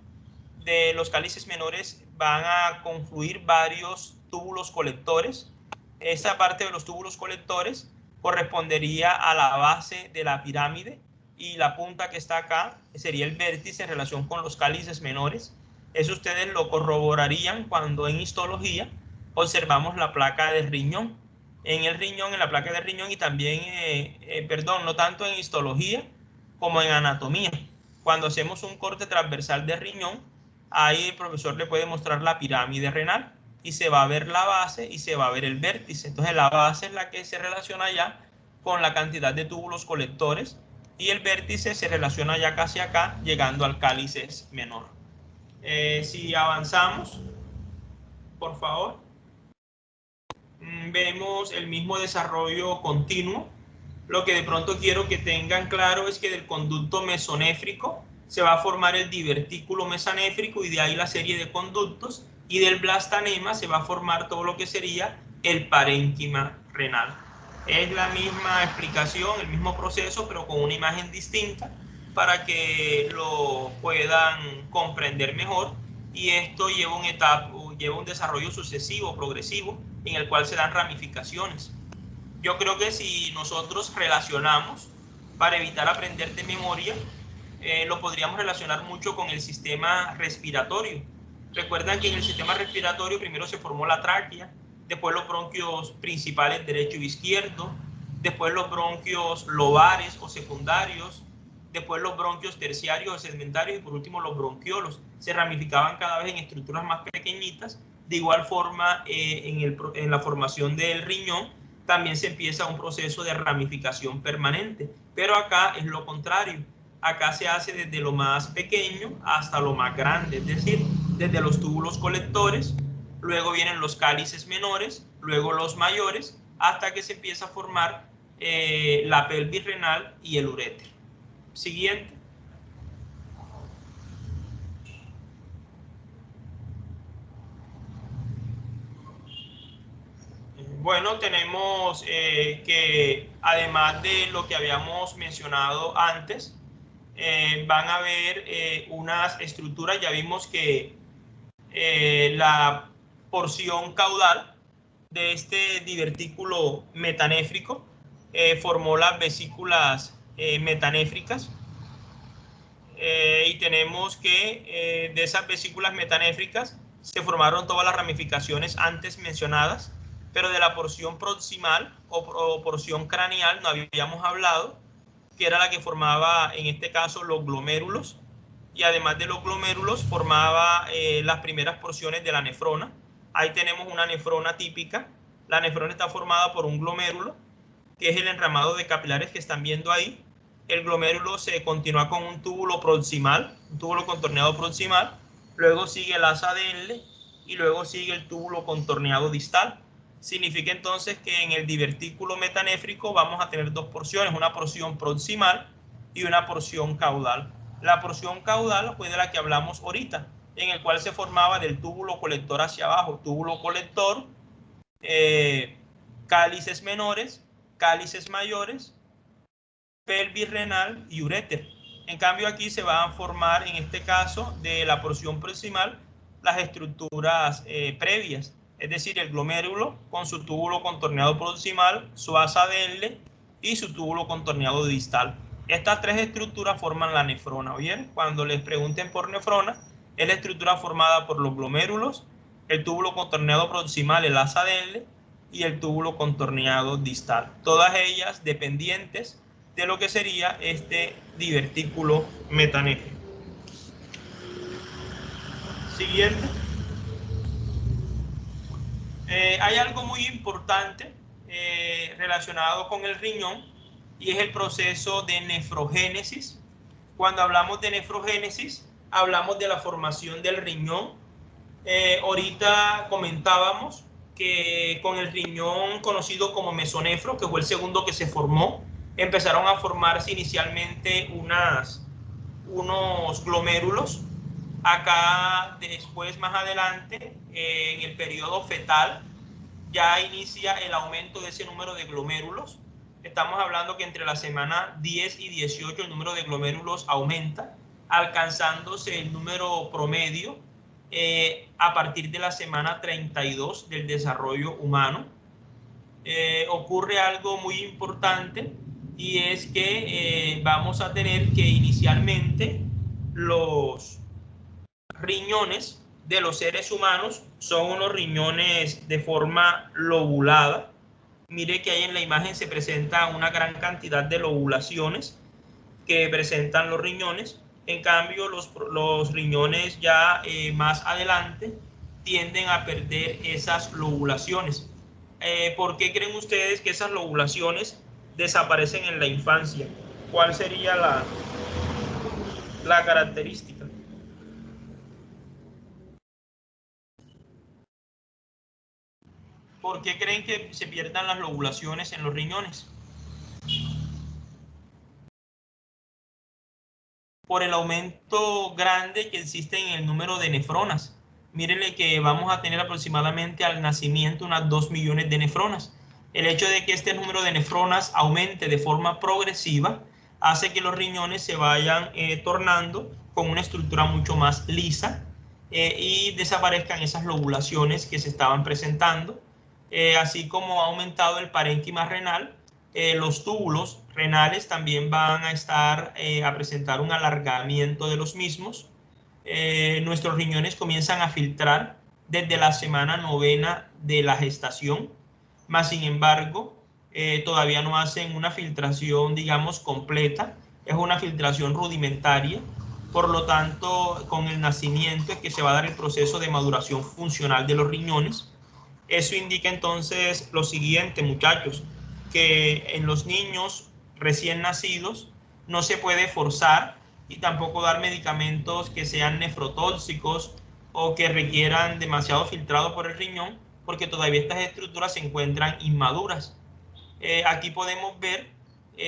De los cálices menores van a confluir varios túbulos colectores. Esta parte de los túbulos colectores correspondería a la base de la pirámide, y la punta que está acá sería el vértice en relación con los cálices menores. Eso ustedes lo corroborarían cuando en histología observamos la placa del riñón. En el riñón, en la placa del riñón, y también, no tanto en histología como en anatomía. Cuando hacemos un corte transversal de riñón, ahí el profesor le puede mostrar la pirámide renal y se va a ver la base y se va a ver el vértice. Entonces la base es la que se relaciona ya con la cantidad de túbulos colectores, y el vértice se relaciona ya casi acá, llegando al cálice menor. Si avanzamos, por favor, vemos el mismo desarrollo continuo. Lo que de pronto quiero que tengan claro es que del conducto mesonéfrico se va a formar el divertículo mesanéfrico, y de ahí la serie de conductos, y del blastanema se va a formar todo lo que sería el parénquima renal. Es la misma explicación, el mismo proceso, pero con una imagen distinta para que lo puedan comprender mejor, y esto lleva un desarrollo sucesivo, progresivo, en el cual se dan ramificaciones. Yo creo que si nosotros relacionamos, para evitar aprender de memoria, lo podríamos relacionar mucho con el sistema respiratorio. Recuerdan que en el sistema respiratorio primero se formó la tráquea, después los bronquios principales derecho y izquierdo, después los bronquios lobares o secundarios, después los bronquios terciarios o segmentarios, y por último los bronquiolos. Se ramificaban cada vez en estructuras más pequeñitas. De igual forma, en la formación del riñón también se empieza un proceso de ramificación permanente, pero acá es lo contrario. Acá se hace desde lo más pequeño hasta lo más grande, es decir, desde los túbulos colectores, luego vienen los cálices menores, luego los mayores, hasta que se empieza a formar la pelvis renal y el uréter. Siguiente. Bueno, tenemos que además de lo que habíamos mencionado antes, van a haber unas estructuras. Ya vimos que la porción caudal de este divertículo metanéfrico formó las vesículas metanéfricas, y tenemos que de esas vesículas metanéfricas se formaron todas las ramificaciones antes mencionadas, pero de la porción proximal o porción craneal no habíamos hablado, que era la que formaba en este caso los glomérulos, y además de los glomérulos formaba las primeras porciones de la nefrona. Ahí tenemos una nefrona típica. La nefrona está formada por un glomérulo, que es el enramado de capilares que están viendo ahí. El glomérulo se continúa con un túbulo proximal, un túbulo contorneado proximal, luego sigue el asa de L y luego sigue el túbulo contorneado distal. Significa entonces que en el divertículo metanéfrico vamos a tener dos porciones, una porción proximal y una porción caudal. La porción caudal fue de la que hablamos ahorita, en el cual se formaba del túbulo colector hacia abajo, túbulo colector, cálices menores, cálices mayores, pelvis renal y uréter. En cambio aquí se van a formar, en este caso, de la porción proximal, las estructuras previas, es decir, el glomérulo con su túbulo contorneado proximal, su asa de L y su túbulo contorneado distal. Estas tres estructuras forman la nefrona. ¿Bien? Cuando les pregunten por nefrona, es la estructura formada por los glomérulos, el túbulo contorneado proximal, el asa de L y el túbulo contorneado distal. Todas ellas dependientes de lo que sería este divertículo metanéfrico. Siguiente. Hay algo muy importante relacionado con el riñón, y es el proceso de nefrogénesis. Cuando hablamos de nefrogénesis, hablamos de la formación del riñón. Ahorita comentábamos que con el riñón conocido como mesonefro, que fue el segundo que se formó, empezaron a formarse inicialmente unos glomérulos. Acá después, más adelante, en el periodo fetal, ya inicia el aumento de ese número de glomérulos. Estamos hablando que entre la semana 10 y 18 el número de glomérulos aumenta, alcanzándose el número promedio a partir de la semana 32 del desarrollo humano. Ocurre algo muy importante, y es que vamos a tener que inicialmente los riñones de los seres humanos son unos riñones de forma lobulada. Mire que ahí en la imagen se presenta una gran cantidad de lobulaciones que presentan los riñones. En cambio, los riñones ya más adelante tienden a perder esas lobulaciones. ¿Por qué creen ustedes que esas lobulaciones desaparecen en la infancia? ¿Cuál sería la característica? ¿Por qué creen que se pierdan las lobulaciones en los riñones? Por el aumento grande que existe en el número de nefronas. Mírenle que vamos a tener aproximadamente al nacimiento unas 2 millones de nefronas. El hecho de que este número de nefronas aumente de forma progresiva hace que los riñones se vayan tornando con una estructura mucho más lisa, y desaparezcan esas lobulaciones que se estaban presentando. Así como ha aumentado el parénquima renal, los túbulos renales también van a estar a presentar un alargamiento de los mismos. Nuestros riñones comienzan a filtrar desde la semana 9 de la gestación, más sin embargo todavía no hacen una filtración, digamos, completa. Es una filtración rudimentaria. Por lo tanto, con el nacimiento es que se va a dar el proceso de maduración funcional de los riñones. Eso indica entonces lo siguiente, muchachos, que en los niños recién nacidos no se puede forzar y tampoco dar medicamentos que sean nefrotóxicos o que requieran demasiado filtrado por el riñón, porque todavía estas estructuras se encuentran inmaduras. Aquí podemos ver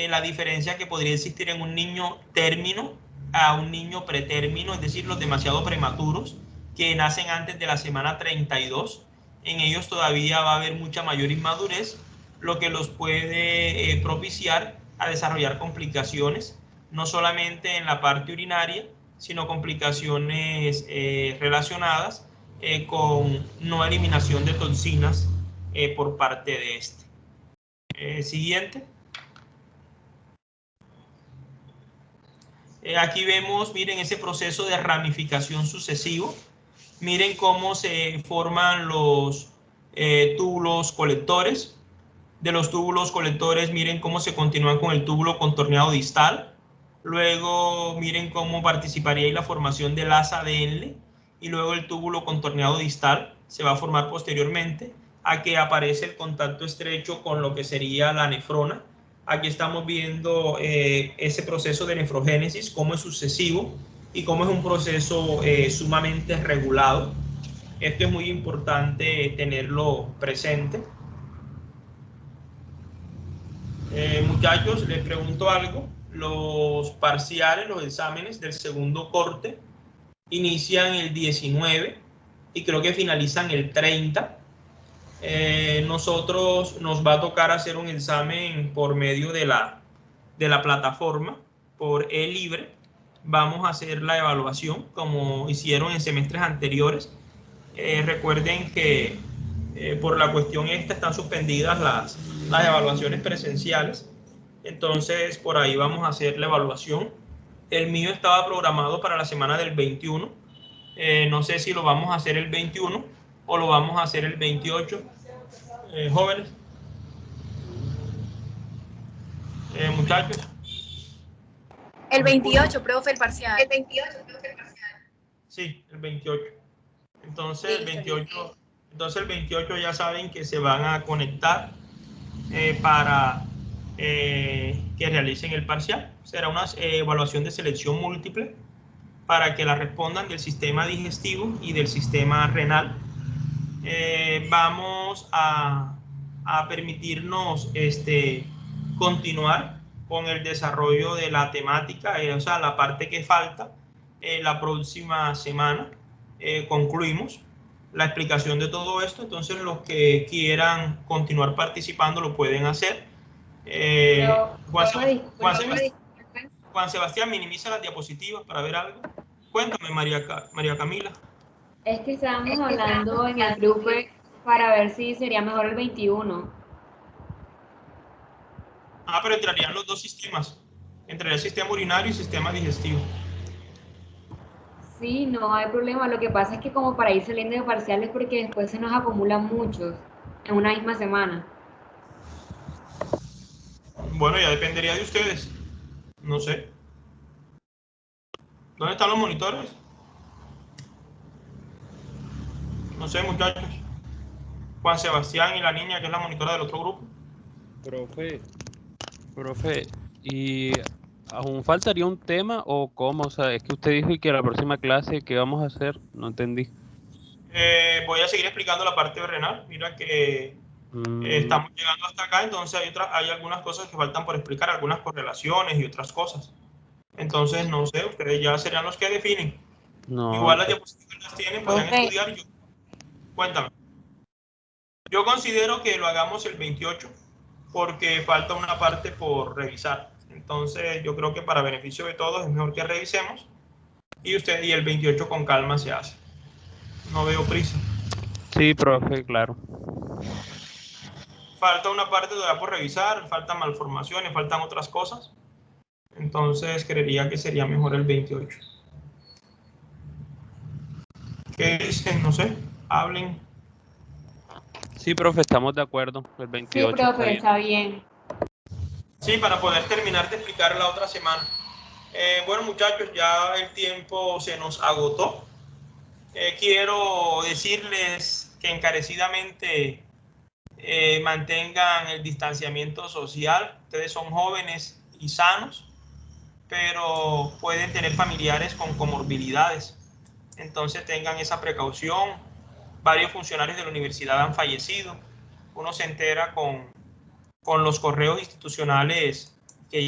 la diferencia que podría existir en un niño término a un niño pretérmino, es decir, los demasiado prematuros que nacen antes de la semana 32. en ellos todavía va a haber mucha mayor inmadurez, lo que los puede propiciar a desarrollar complicaciones, no solamente en la parte urinaria, sino complicaciones relacionadas con no eliminación de toxinas por parte de este. Siguiente. Aquí vemos, miren, ese proceso de ramificación sucesivo. Miren cómo se forman los túbulos colectores. De los túbulos colectores, miren cómo se continúan con el túbulo contorneado distal. Luego, miren cómo participaría en la formación del asa de Henle. Y luego el túbulo contorneado distal se va a formar posteriormente a que aparece el contacto estrecho con lo que sería la nefrona. Aquí estamos viendo ese proceso de nefrogénesis, cómo es sucesivo y cómo es un proceso sumamente regulado. Esto es muy importante tenerlo presente. Muchachos, les pregunto algo. Los parciales, los exámenes del segundo corte inician el 19 y creo que finalizan el 30. Nosotros nos va a tocar hacer un examen por medio de la plataforma, por eLibre. Vamos a hacer la evaluación como hicieron en semestres anteriores. Recuerden que por la cuestión esta están suspendidas las evaluaciones presenciales. Entonces por ahí vamos a hacer la evaluación. El mío estaba programado para la semana del 21. No sé si lo vamos a hacer el 21 o lo vamos a hacer el 28. Jóvenes. Muchachos. El 28, profe, el parcial. El 28, profe, el parcial. Sí, el 28. Entonces, el 28 ya saben que se van a conectar para que realicen el parcial. Será una evaluación de selección múltiple para que la respondan del sistema digestivo y del sistema renal. Vamos a permitirnos continuar con el desarrollo de la temática, o sea, la parte que falta. La próxima semana concluimos la explicación de todo esto. Entonces los que quieran continuar participando lo pueden hacer. Juan Sebastián, minimiza las diapositivas para ver algo. Cuéntame, María Camila. Es que estábamos hablando en el grupo para ver si sería mejor el 21. Pero entrarían los dos sistemas. Entraría el sistema urinario y el sistema digestivo. Sí, no hay problema. Lo que pasa es que como para ir saliendo de parciales, porque después se nos acumulan muchos en una misma semana. Bueno, ya dependería de ustedes. No sé. ¿Dónde están los monitores? No sé, muchachos. Juan Sebastián y la niña que es la monitora del otro grupo. Profe, ¿y aún faltaría un tema o cómo? O sea, es que usted dijo que la próxima clase, ¿qué vamos a hacer? No entendí. Voy a seguir explicando la parte renal. Mira que estamos llegando hasta acá, entonces hay algunas cosas que faltan por explicar, algunas correlaciones y otras cosas. Entonces, no sé, ustedes ya serían los que definen. No, igual las diapositivas las tienen, podrían estudiar. Cuéntame. Yo considero que lo hagamos el 28 porque falta una parte por revisar. Entonces, yo creo que para beneficio de todos es mejor que revisemos y el 28 con calma se hace. No veo prisa. Sí, profe, claro. Falta una parte todavía por revisar, faltan malformaciones, faltan otras cosas. Entonces, creería que sería mejor el 28. ¿Qué dicen? No sé, hablen. Sí, profe, estamos de acuerdo. El 28. Sí, profe, está bien. Sí, para poder terminar de explicar la otra semana. Bueno, muchachos, ya el tiempo se nos agotó. Quiero decirles que encarecidamente mantengan el distanciamiento social. Ustedes son jóvenes y sanos, pero pueden tener familiares con comorbilidades. Entonces tengan esa precaución. Varios funcionarios de la universidad han fallecido. Uno se entera con los correos institucionales que